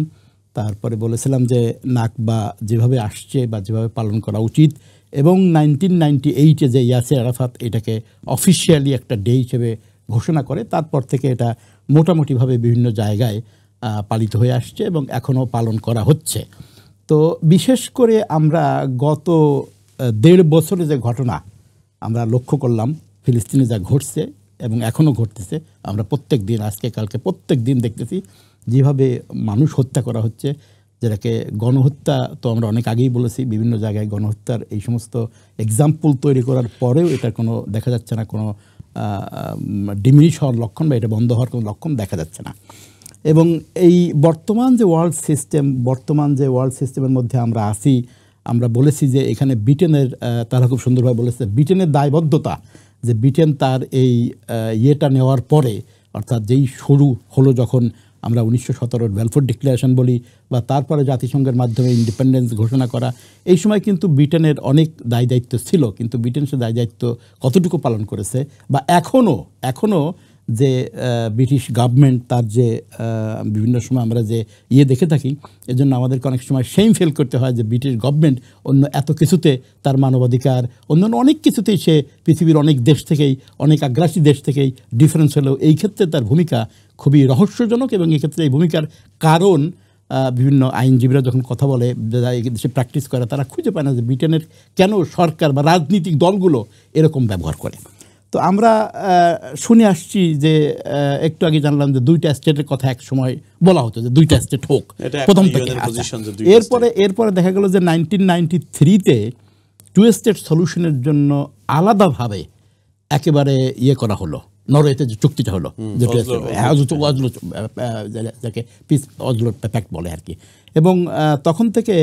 [SPEAKER 1] তারপরে বলেছিলাম যে নাকবা যেভাবে আসছে বা যেভাবে পালন করা উচিত, এবং 1998-এ যে ইয়াসের আরাফাত এটাকে অফিসিয়ালি একটা ডে হিসেবে ঘোষণা করে, তারপর থেকে এটা মোটামুটিভাবে বিভিন্ন জায়গায় পালিত হয়ে আসছে এবং এখনও পালন করা হচ্ছে। তো বিশেষ করে আমরা গত 1.5 বছরে যে ঘটনা আমরা লক্ষ্য করলাম, ফিলিস্তিনে যা ঘটছে এবং এখনও ঘটতেছে, আমরা প্রত্যেক দিন, আজকে কালকে প্রত্যেক দিন দেখতেছি যেভাবে মানুষ হত্যা করা হচ্ছে, যেটাকে গণহত্যা। তো আমরা অনেক আগেই বলেছি, বিভিন্ন জায়গায় গণহত্যার এই সমস্ত এক্সাম্পল তৈরি করার পরেও এটা কোনো দেখা যাচ্ছে না, কোনো ডিমিনিশ হওয়ার লক্ষণ বা এটা বন্ধ হওয়ার কোনো লক্ষণ দেখা যাচ্ছে না। এবং এই বর্তমান যে ওয়ার্ল্ড সিস্টেমের মধ্যে আমরা আছি, আমরা বলেছি যে এখানে ব্রিটেনের, তারা খুব সুন্দরভাবে বলেছে, ব্রিটেনের দায়বদ্ধতা, যে ব্রিটেন তার এই ইয়েটা নেওয়ার পরে, অর্থাৎ যেই শুরু হলো যখন আমরা 1917 ব্যালফোর ডিক্লারেশন বলি, বা তারপরে জাতিসংঘের মাধ্যমে ইন্ডিপেন্ডেন্স ঘোষণা করা, এই সময় কিন্তু ব্রিটেনের অনেক দায় দায়িত্ব ছিল, কিন্তু ব্রিটেন সে দায় দায়িত্ব কতটুকু পালন করেছে, বা এখনও যে ব্রিটিশ গভর্নমেন্ট তার যে বিভিন্ন সময় আমরা যে দেখে থাকি, এজন্য আমাদেরকে অনেক সময় সেইম ফিল করতে হয় যে ব্রিটিশ গভর্নমেন্ট অন্য এত কিছুতে তার মানবাধিকার অন্যান্য অনেক কিছুতেই সে পৃথিবীর অনেক দেশ থেকেই, অনেক আগ্রাসী দেশ থেকেই ডিফারেন্স হলেও এই ক্ষেত্রে তার ভূমিকা খুবই রহস্যজনক। এবং এক্ষেত্রে এই ভূমিকার কারণ বিভিন্ন আইনজীবীরা যখন কথা বলে, যারা এই দেশে প্র্যাকটিস করে, তারা খুঁজে পায় না যে ব্রিটেনের কেন সরকার বা রাজনৈতিক দলগুলো এরকম ব্যবহার করে। তো আমরা শুনে আসছি যে একটু আগে জানলাম যে 2টা স্টেটের কথা এক সময় বলা হতো, যে 2টা স্টেট হোক প্রথম থেকে। এরপরে দেখা গেল যে 1993-তে 2 স্টেট সলিউশনের জন্য আলাদাভাবে একেবারে করা হলো, নরওয়েতে যে চুক্তিটা হলো, যাকে পিস অসলো প্যাক্ট বলে আর কি। এবং তখন থেকে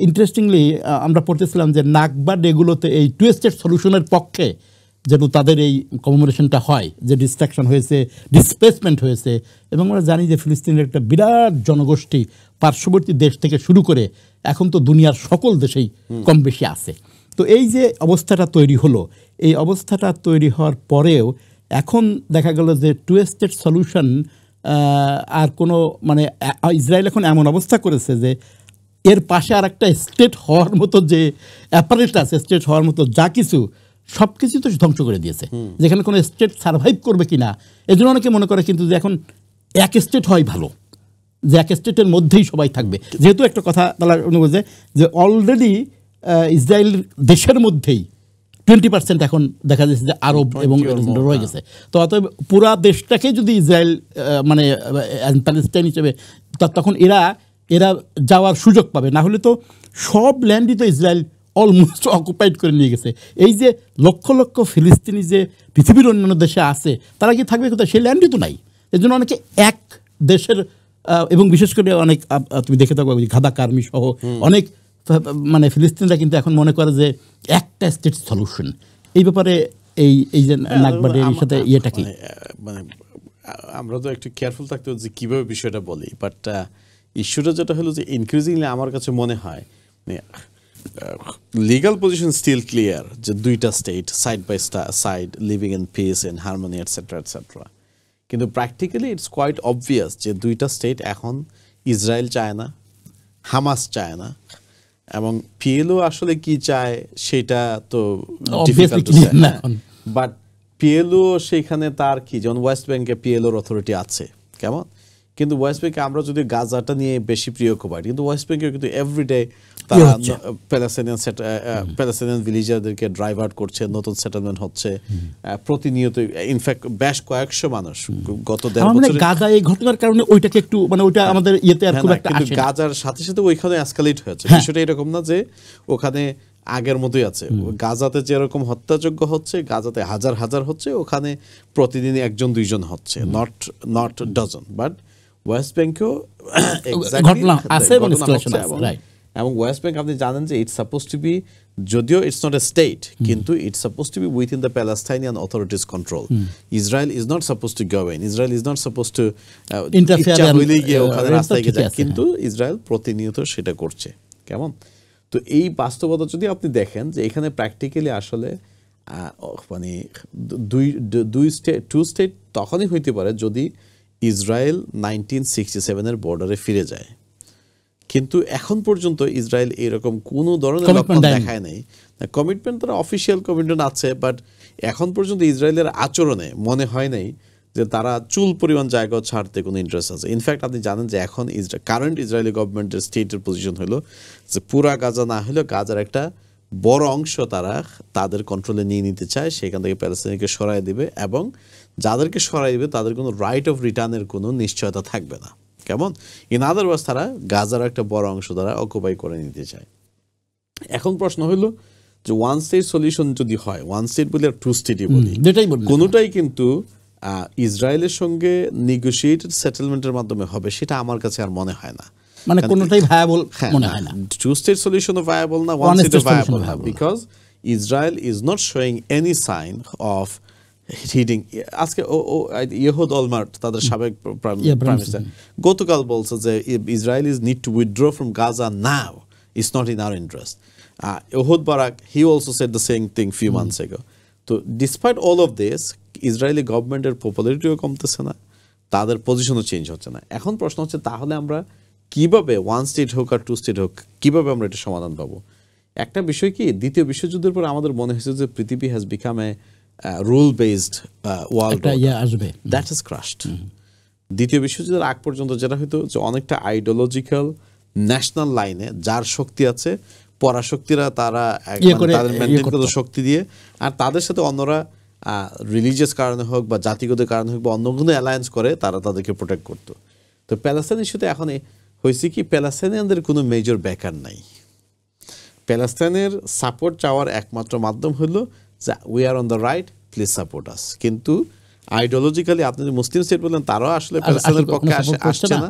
[SPEAKER 1] ইন্টারেস্টিংলি আমরা পড়তেছিলাম যে নাকবা ডেগুলোতে এই 2 স্টেট সলিউশনের পক্ষে যেন তাদের এই কমেমোরেশনটা হয়, যে ডিস্ট্রাকশন হয়েছে, ডিসপ্লেসমেন্ট হয়েছে। এবং আমরা জানি যে ফিলিস্তিনের একটা বিরাট জনগোষ্ঠী পার্শ্ববর্তী দেশ থেকে শুরু করে এখন তো দুনিয়ার সকল দেশেই কম বেশি আছে। তো এই যে অবস্থাটা তৈরি হলো, এই অবস্থাটা তৈরি হওয়ার পরেও এখন দেখা গেল যে 2 স্টেট সলিউশন আর কোনো মানে ইসরায়েল এখন এমন অবস্থা করেছে যে এর পাশে আর একটা স্টেট হওয়ার মতো যে অ্যাপারেটাস, স্টেট হওয়ার মতো যা কিছু, সব কিছু তো ধ্বংস করে দিয়েছে। যেখানে কোনো স্টেট সার্ভাইভ করবে কি না, এই জন্য অনেকে মনে করে কিন্তু যে এখন এক স্টেট হয় ভালো, যে এক স্টেটের মধ্যেই সবাই থাকবে। যেহেতু একটা কথা তারা বোঝে যে অলরেডি ইসরায়েল দেশের মধ্যেই 20% এখন দেখা যাচ্ছে যে আরব এবং রয়ে গেছে। তো অতএব পুরা দেশটাকে যদি ইসরায়েল মানে প্যালেস্টাইন হিসেবে, তখন এরা যাওয়ার সুযোগ পাবে। না হলে তো সব ল্যান্ডই তো ইসরায়েল অলমোস্ট অকুপাইড করে নিয়ে গেছে। এই যে লক্ষ লক্ষ ফিলিস্তিনি যে পৃথিবীর অন্যান্য দেশে আছে, তারা কি থাকবে কোথায়? সেই ল্যান্ডই তো নাই। এই জন্য অনেকে এক দেশের, এবং বিশেষ করে অনেক তুমি দেখে থাকো গাদা কার্মি সহ অনেক মানে ফিলিস্তিনরা কিন্তু এখন মনে করে যে একটা স্টেট সলিউশন। এই ব্যাপারে এই যে নাকবাডের সাথে ইয়েটা কি,
[SPEAKER 3] মানে আমরা তো একটু কেয়ারফুল থাকতে যে কীভাবে বিষয়টা বলি, বাট ইস্যুটা যেটা হলো যে ইনক্রিজিংলি আমার কাছে মনে হয় লিগাল পজিশন স্টিল ক্লিয়ার যে 2টা state side by side living in peace in harmony etcetera etcetera. কিন্তু প্র্যাকটিক্যালি ইটস কোয়াইট অবভিয়াস যে 2টা স্টেট এখন ইসরায়েল চায় না, হামাস চায় না, এবং পিএলও আসলে কি চায় সেটা তো ডিফিকাল্ট, বাট পিএলও সেইখানে তার কি, যেমন ওয়েস্ট ব্যাংকে পিএলওর অথরিটি আছে, কেমন, কিন্তু ওয়েস্ট ব্যাংকে আমরা যদি গাজাটা নিয়ে বেশি প্রিয়কবাই, কিন্তু ওয়েস্ট ব্যাংকে কিন্তু এভরিডে তারা প্যালেস্টাইনিয়ান ভিলেজারদেরকে ড্রাইভ আউট করছে, নতুন সেটেলমেন্ট হচ্ছে প্রতিনিয়ত। ইনফ্যাক্ট বেশ কয়েকশো মানুষ গত 1.5 বছর
[SPEAKER 1] গাজা এই ঘটনার কারণে ওইটাকে একটু মানে ওইটা আমাদের ইয়েতে আর খুব একটা আসে না।
[SPEAKER 3] গাজার সাথে সাথে ওইখানে এসকালেট হয়েছে বিষয়টা, এরকম না যে ওখানে আগের মতোই আছে। গাজাতে যেরকম হত্যাযজ্ঞ হচ্ছে, গাজাতে হাজার হাজার হচ্ছে, ওখানে প্রতিদিন 1-2 হচ্ছে, নট ডজন। বাট ওয়েস্ট ব্যাংকেও
[SPEAKER 1] ঘটনা আছে
[SPEAKER 3] এবং ওয়েস্ট ব্যাংক আপনি জানেন যে ইটস সাপোজ টু বি, যদিও ইটস নট এ স্টেট, কিন্তু it's suppose to be within the Palestinian authorities control. Israel is not suppose to go in, Israel is not suppose to interfere গিয়ে ওখানে রাস্তায় গিয়ে যায়, কিন্তু ইসরায়েল প্রতিনিয়ত সেটা করছে, কেমন। তো এই বাস্তবতা যদি আপনি দেখেন যে এখানে প্র্যাকটিক্যালি আসলে মানে 2 স্টেট তখনই হইতে পারে যদি ইসরায়েল 1967 বর্ডারে ফিরে যায়। কিন্তু এখন পর্যন্ত ইসরায়েল এরকম কোনো ধরনের লক্ষণ দেখায় নাই। কমিটমেন্ট, তারা অফিসিয়াল কমিটমেন্ট আছে, বাট এখন পর্যন্ত ইসরায়েলের আচরণে মনে হয় নাই যে তারা চুল পরিমাণ জায়গা ছাড়তে কোনো ইন্টারেস্ট আছে। ইনফ্যাক্ট আপনি জানেন যে এখন কারেন্ট ইসরায়েলি গভর্নমেন্টের স্টেটের পজিশন হলো যে পুরা গাজা না হলেও গাজার একটা বড় অংশ তারা তাদের কন্ট্রোলে নিয়ে নিতে চায়, সেখান থেকে প্যালেস্টাইনকে সরাই দেবে, এবং যাদেরকে সরাই দেবে তাদের কোনো রাইট অফ রিটার্নের কোনো নিশ্চয়তা থাকবে না, কেমন। ইন আদার ওয়ার্ডস তারা গাজার একটা বড় অংশ তারা অকুপাই করে নিতে চায়। এখন প্রশ্ন হলো যে 1 স্টেট সলিউশন যদি হয়, 1 স্টেট বলি আর 2 স্টেটই বলি, কোনোটাই কিন্তু ইসরায়েলের সঙ্গে নেগোশিয়েটেড সেটেলমেন্টের মাধ্যমে হবে সেটা আমার কাছে আর মনে হয় না।
[SPEAKER 1] মানে কোনোটাই ভায়াবল মনে হয় না।
[SPEAKER 3] 2 স্টেট সলিউশনও ভায়াবল না, 1 স্টেটও ভায়াবল না, because Israel is not showing any sign of hitting আজকে ইয়েহুদ অলমার্ট তাদের সাবেক প্রাইম মিনিস্টার গতকাল বলছে যে Israel is need to withdraw from Gaza now, it's not in our interest. Ehud Barak he also said the same thing few months ago. তো despite all of this Israeli গভর্নমেন্টের পপুলারিটিও কমতেছে না, তাদের পজিশনও change হচ্ছে না। এখন প্রশ্ন হচ্ছে তাহলে আমরা কিভাবে ওয়ান স্টেট হোক আর টু স্টেট হোক কিভাবে আমরা এটা সমাধান পাবো? একটা বিষয় কি, দ্বিতীয় বিশ্বযুদ্ধের পর আমাদের মনে হয়েছে যে পৃথিবী has become a rule based world
[SPEAKER 1] আসবে,
[SPEAKER 3] দ্যাট ইজ ক্রাশড। দ্বিতীয় বিশ্বযুদ্ধের আগ পর্যন্ত যেটা হয়তো যে অনেকটা আইডিওলজিক্যাল ন্যাশনাল লাইনে যার শক্তি আছে, পরাশক্তিরা তারা তাদের মেনটেন করতে শক্তি দিয়ে, আর তাদের সাথে অন্যরা রিলিজিয়াস কারণে হোক বা জাতিগত কারণে হোক বা অন্য কোনো অ্যালায়েন্স করে তারা তাদেরকে প্রোটেক্ট করতো। তো প্যালেস্টাইন ইস্যুতে এখন হয়েছে কি, প্যালেস্টাইনিয়ানদের কোনো মেজর ব্যাকার নাই। প্যালেস্টাইনের সাপোর্ট চাওয়ার একমাত্র মাধ্যম হলো যে we are on the right, please support us. কিন্তু আইডিওলজিক্যালি আপনি যদি মুসলিম স্টেট বলেন তারাও আসলে প্যালেস্টাইনের পক্ষে আসছে না,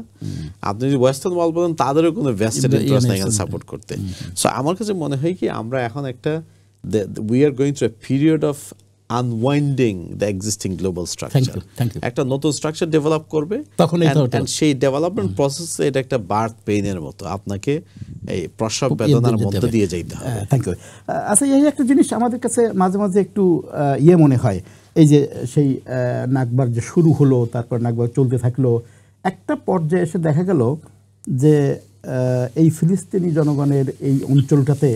[SPEAKER 3] আপনি যদি ওয়েস্টার্ন ওয়ার্ল্ড বলেন তাদেরও কোনো ভেস্টেড ইন্টারেস্ট নাই এখানে সাপোর্ট করতে। সো আমার কাছে মনে হয় কি আমরা এখন একটা we are going through a period of unwinding the existing global structure. একটা নতুন স্ট্রাকচার ডেভেলপ করবে, সেই ডেভেলপমেন্ট প্রসেসে এটা একটা বার্থ পেইনের মতো, আপনাকে এই প্রসব বেদনার মধ্যে দিয়ে যেতে হবে।
[SPEAKER 1] Thank you. আচ্ছা, এই একটা জিনিস আমাদের কাছে মাঝে মাঝে একটু মনে হয়, এই যে সেই নাকবার যে শুরু হলো, তারপর নাকবার চলতে থাকলো, একটা পর্যায়ে এসে দেখা গেল যে এই ফিলিস্তিনি জনগণের এই অঞ্চলটাতে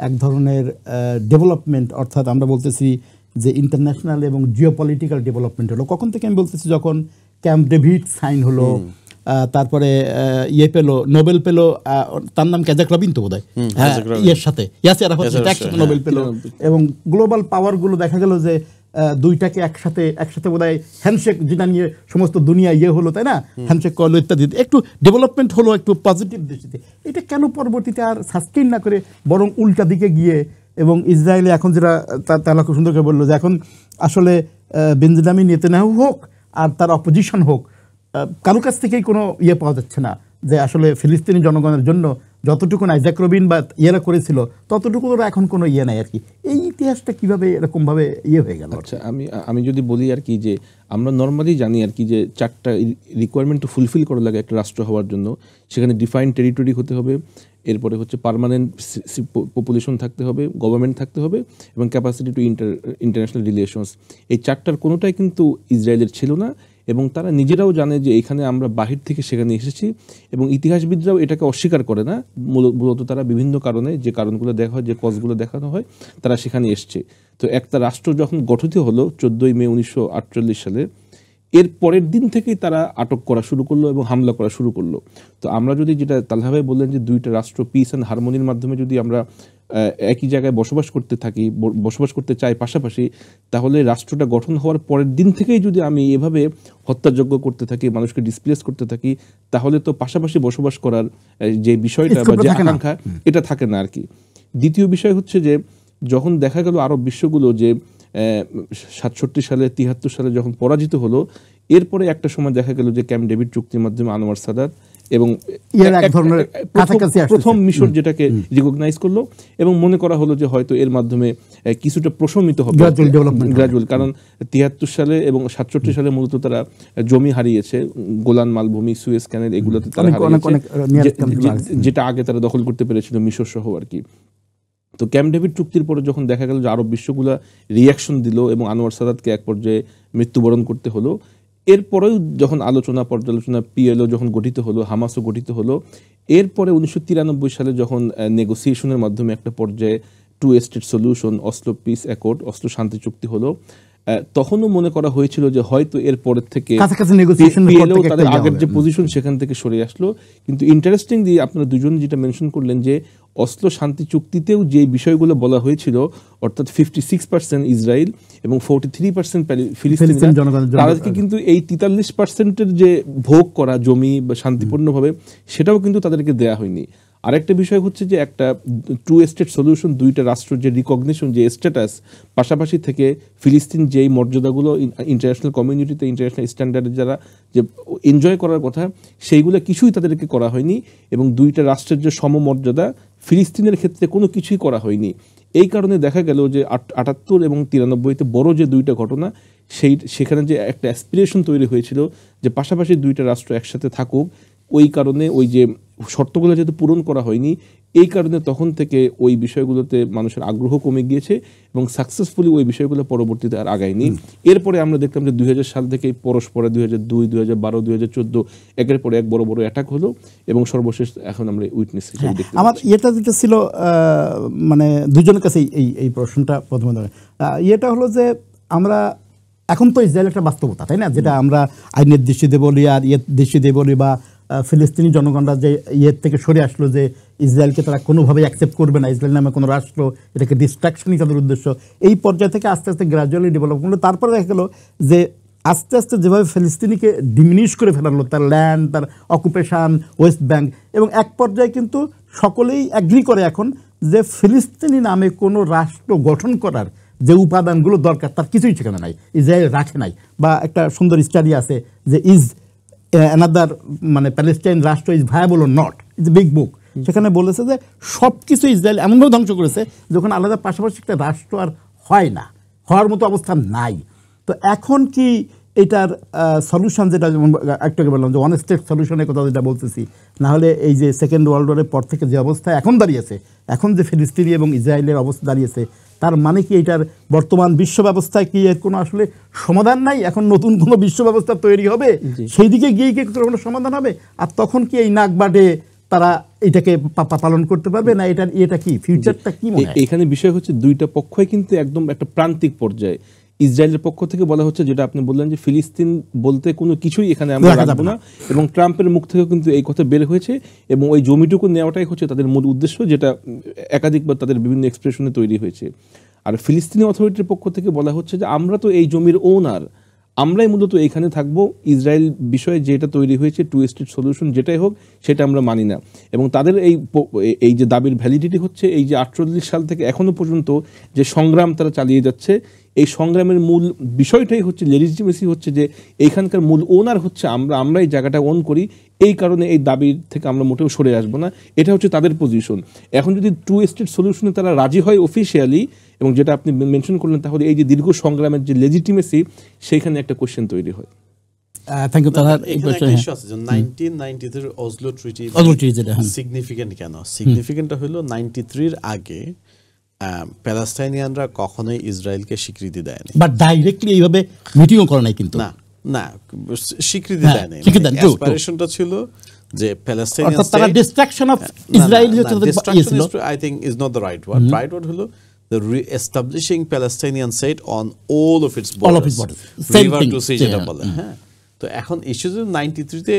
[SPEAKER 1] এক ধরনের ডেভেলপমেন্ট, অর্থাৎ আমরা বলতেছি যে ইন্টারন্যাশনাল এবং জিওপলিটিক্যাল ডেভেলপমেন্ট হলো। কখন থেকে আমি বলতেছি, যখন ক্যাম্প ডেভিড সাইন হলো, তারপরে পেলো, নোবেল পেলো, তার নাম ক্যাজাক রবিন তো বোধহয়, ইয়ের সাথে ইয়াসির আরাফাত একসাথে নোবেল পেলো, এবং গ্লোবাল পাওয়ারগুলো দেখা গেল যে দুইটাকে একসাথে বোধহয় হ্যান্ডশেক, যেটা নিয়ে সমস্ত দুনিয়া হলো, তাই না, হ্যান্ডশেক করলো ইত্যাদি, একটু ডেভেলপমেন্ট হলো একটু পজিটিভ দৃষ্টিতে। এটা কেন পরবর্তীতে আর সাস্টেইন না করে বরং উল্টা দিকে গিয়ে, এবং ইসরায়েলে এখন যেটা তারা খুব সুন্দর করে বললো যে এখন আসলে বেঞ্জামিন নেতানিয়াহু হোক আর তার অপোজিশন হোক, কারো কাছ থেকেই কোনো পাওয়া যাচ্ছে না যে আসলে ফিলিস্তিনি জনগণের জন্য যতটুকু আইজাক রবিন বা ইয়েরা করেছিল ততটুকু ওরা এখন কোনো নাই আর কি। এই ইতিহাসটা কিভাবে এরকমভাবে হয়ে গেল?
[SPEAKER 2] আচ্ছা, আমি যদি বলি আর কি, যে আমরা নর্মালি জানি আর কি যে 4টা রিকোয়ারমেন্ট ফুলফিল করা লাগে একটা রাষ্ট্র হওয়ার জন্য। সেখানে ডিফাইন্ড টেরিটরি হতে হবে, এরপরে হচ্ছে পার্মানেন্ট পপুলেশন থাকতে হবে, গভর্নমেন্ট থাকতে হবে, এবং ক্যাপাসিটি টু ইন্টারন্যাশনাল রিলেশনস। এই 4টার কোনোটাই কিন্তু ইসরায়েলের ছিল না, এবং তারা নিজেরাও জানে যে এখানে আমরা বাহির থেকে সেখানে এসেছি, এবং ইতিহাসবিদরাও এটাকে অস্বীকার করে না। মূলত তারা বিভিন্ন কারণে, যে কারণগুলো দেখা হয়, যে কজগুলো দেখানো হয়, তারা সেখানে এসছে। তো একটা রাষ্ট্র যখন গঠিত হলো 14 মে 1948 সালে, এর পরের দিন থেকেই তারা আটক করা শুরু করলো এবং হামলা করা শুরু করলো। তো আমরা যদি, যেটা তালহা ভাই বললেন যে দুইটা রাষ্ট্র পিস অ্যান্ড হারমোনির মাধ্যমে যদি আমরা একই জায়গায় বসবাস করতে চাই পাশাপাশি, তাহলে রাষ্ট্রটা গঠন হওয়ার পরের দিন থেকেই যদি আমি এভাবে হত্যাযজ্ঞ করতে থাকি, মানুষকে ডিসপ্লেস করতে থাকি, তাহলে তো পাশাপাশি বসবাস করার যে বিষয়টা বা যে আকাঙ্ক্ষা, এটা থাকে না আর কি। দ্বিতীয় বিষয় হচ্ছে যে যখন দেখা গেল আরব বিশ্বগুলো যে 67 সালে 73 সালে যখন পরাজিত হলো, এরপরে একটা সময় দেখা গেল যে ক্যাম্প ডেভিড চুক্তির মাধ্যমে আনোয়ার সাদাত এবং প্রথম মিশর যেটাকে রিকগনাইজ করলো, এবং মনে করা হলো যে হয়তো এর মাধ্যমে কিছুটা প্রশমিত হবে গ্রাজুয়াল। কারণ 73 সালে এবং 67 সালে মূলত তারা জমি হারিয়েছে, গোলান মালভূমি, সুয়েজ ক্যানেল, এগুলোতে তারা হারিয়েছে, যেটা আগে তারা দখল করতে পেরেছিল মিশর সহ আর কি। তো ক্যাম্প ডেভিড চুক্তির পরে যখন দেখা গেল যে আরব বিশ্বগুলা রিয়াকশন দিল এবং আনোয়ার সাদাতকে এক পর্যায়ে মৃত্যুবরণ করতে হলো, এরপরেও যখন পর্যালোচনা পিএলও যখন গঠিত হলো, হামাসও গঠিত হলো, এরপরে 1993 সালে যখন নেগোসিয়েশনের মাধ্যমে একটা পর্যায়ে 2 state solution, Oslo piece accord, Oslo শান্তি চুক্তি হলো, তখনও মনে করা হয়েছিল যে হয়তো এর পরের থেকে তাদের আগের যে পজিশন সেখান থেকে সরে আসলো। কিন্তু ইন্টারেস্টিংলি আপনারা দুজন যেটা মেনশন করলেন যে অসলো শান্তি চুক্তিতেও যে বিষয়গুলো বলা হয়েছিল, অর্থাৎ 56% ইসরায়েল এবং 43% ফিলিস্তিনি, তাদেরকে কিন্তু এই 43%-এর যে ভোগ করা জমি বা শান্তিপূর্ণভাবে, সেটাও কিন্তু তাদেরকে দেয়া হয়নি। আরেকটা বিষয় হচ্ছে যে একটা 2 স্টেট সলিউশন, দুইটা রাষ্ট্র যে রিকগনিশন, যে স্ট্যাটাস, পাশাপাশি থেকে ফিলিস্তিন যেই মর্যাদাগুলো ইন্টারন্যাশনাল কমিউনিটিতে, ইন্টারন্যাশনাল স্ট্যান্ডার্ডে যারা যে এনজয় করার কথা, সেইগুলো কিছুই তাদেরকে করা হয়নি, এবং দুইটা রাষ্ট্রের যে সমমর্যাদা ফিলিস্তিনের ক্ষেত্রে কোনো কিছুই করা হয়নি। এই কারণে দেখা গেল যে ৭৮ এবং ৯৩-তে বড় যে দুইটা ঘটনা, সেখানে যে একটা অ্যাসপিরেশন তৈরি হয়েছিল যে পাশাপাশি দুইটা রাষ্ট্র একসাথে থাকুক, ওই কারণে ওই যে শর্তগুলো যেহেতু পূরণ করা হয়নি, এই কারণে তখন থেকে ওই বিষয়গুলোতে মানুষের আগ্রহ কমে গিয়েছে এবং সাকসেসফুলি ওই বিষয়গুলো পরবর্তীতে আর আগায়নি। এরপরে আমরা দেখলাম যে ২০০০ সাল থেকে পরস্পরে ২০০২, ২০১২, ২০১৪ একের পর এক বড় বড় অ্যাটাক হলো এবং সর্বশেষ এখন আমরা উইটনেস হিসেবে দেখতে
[SPEAKER 1] আমার যেটা ছিল মানে দুজনের কাছে এই প্রশ্নটা প্রথমে এটা হলো যে আমরা এখন তো ইসরায়েল একটা বাস্তবতা, তাই না, যেটা আমরা আইনের দৃষ্টিতে বলি আর দৃষ্টিতে বলি, বা ফিলিস্তিনি জনগণরা যে থেকে সরে আসলো যে ইসরায়েলকে তারা কোনোভাবেই অ্যাকসেপ্ট করবে না, ইসরায়েল নামে কোনো রাষ্ট্র, এটাকে ডিস্ট্রাকশনই তাদের উদ্দেশ্য, এই পর্যায় থেকে আস্তে আস্তে গ্র্যাজুয়ালি ডেভেলপ করলো। তারপরে দেখা গেলো যে আস্তে আস্তে যেভাবে ফিলিস্তিনিকে ডিমিনিশ করে ফেলালো, তার ল্যান্ড, তার অকুপেশান, ওয়েস্ট ব্যাংক, এবং এক পর্যায়ে কিন্তু সকলেই অ্যাগ্রি করে এখন যে ফিলিস্তিনি নামে কোনো রাষ্ট্র গঠন করার যে উপাদানগুলো দরকার তার কিছুই ঠিকানা নাই, ইসরায়েল রাখে নাই। বা একটা সুন্দর স্টাডি আছে যে ইজ অ্যানাদার মানে প্যালেস্টাইন রাষ্ট্র is viable or not, is a big বুক। সেখানে বলেছে যে সব কিছু ইসরায়েল এমনভাবে ধ্বংস করেছে যখন আলাদা পাশাপাশি একটা রাষ্ট্র আর হয় না, হওয়ার মতো অবস্থা নাই। তো এখন কি এটার সলিউশন, যেটা যেমন একটাকে বললাম যে ওয়ান স্টেট সলিউশনের কথা যেটা বলতেছি, নাহলে এই যে সেকেন্ড ওয়ার্ল্ড ওয়ারের পর থেকে যে অবস্থা এখন দাঁড়িয়েছে, এখন যে ফিলিস্তিনি এবং ইসরায়েলের অবস্থা দাঁড়িয়েছে, তার মানে কি এটার বর্তমান বিশ্ব ব্যবস্থায় কি এর কোনো আসলে সমাধান নাই? এখন নতুন কোনো বিশ্ব ব্যবস্থা তৈরি হবে, সেই দিকে গিয়ে কি কোনো সমাধান হবে? আর তখন কি এই নাকবাডে তারা এটাকে পালন করতে পারবে না? এটা কি ফিউচারটা কি মনে হয়?
[SPEAKER 2] এখানে বিষয় হচ্ছে দুইটা পক্ষই কিন্তু একদম একটা প্রান্তিক পর্যায়ে। ইসরায়েলের পক্ষ থেকে বলা হচ্ছে, যেটা আপনি বললেন, যে ফিলিস্তিন বলতে কোনো কিছুই এখানে আমরা রাখবো না, এবং ট্রাম্পের মুখ থেকে কিন্তু এই কথা বের হয়েছে, এবং ওই জমিটুকু নেওয়াটাই হচ্ছে তাদের মূল উদ্দেশ্য, যেটা একাধিকবার তাদের বিভিন্ন এক্সপ্রেশনে তৈরি হয়েছে। আর ফিলিস্তিনি অথরিটির পক্ষ থেকে বলা হচ্ছে যে আমরা তো এই জমির ওনার, আমরাই মূলত এইখানে থাকবো, ইসরায়েল বিষয়ে যেটা তৈরি হয়েছে টু স্টেট সলিউশন যেটাই হোক সেটা আমরা মানি না। এবং তাদের এই যে দাবির ভ্যালিডিটি হচ্ছে এই যে 48 সাল থেকে এখনো পর্যন্ত যে সংগ্রাম তারা চালিয়ে যাচ্ছে, এই সংগ্রামের মূল বিষয়টাই হচ্ছে লেজিটিমেসি, হচ্ছে যে এইখানকার মূল ওনার হচ্ছে আমরা এই জায়গাটা ওন করি, এই কারণে এই দাবির থেকে আমরা মোটেও সরে আসবো না, এটা হচ্ছে তাদের পজিশন। এখন যদি টু স্টেট সলিউশনে তারা রাজি হয় অফিসিয়ালি, এবং যেটা আপনি মেনশন করলেন, তাহলে এই যে দীর্ঘ সংগ্রামের যে লেজিটিমেসি, সেইখানে একটা কোশ্চেন তৈরি হয়।
[SPEAKER 1] Thank you. তারা
[SPEAKER 3] 1993 অসলো ট্রিটি সিগনিফিকেন্ট কেন? সিগনিফিকেন্টটা হলো 93-র আগে প্যালেস্টাইনিয়ানরা কখনোই ইসরায়েলকে স্বীকৃতি দেয়নি,
[SPEAKER 1] বাট ডাইরেক্টলি এইভাবে মিটিংও করে নাই, কিন্তু
[SPEAKER 3] না স্বীকৃতি দেয়নি। অ্যাসপিরেশনটা ছিল যে প্যালেস্টাইনিয়ান
[SPEAKER 1] তারা destruction of Israel,
[SPEAKER 3] I think is not the right word. Right word হলো the re-establishing Palestinian state on all of its borders, river to sea, যেটা বলে। হ্যাঁ, তো এখন ইস্যু 93-তে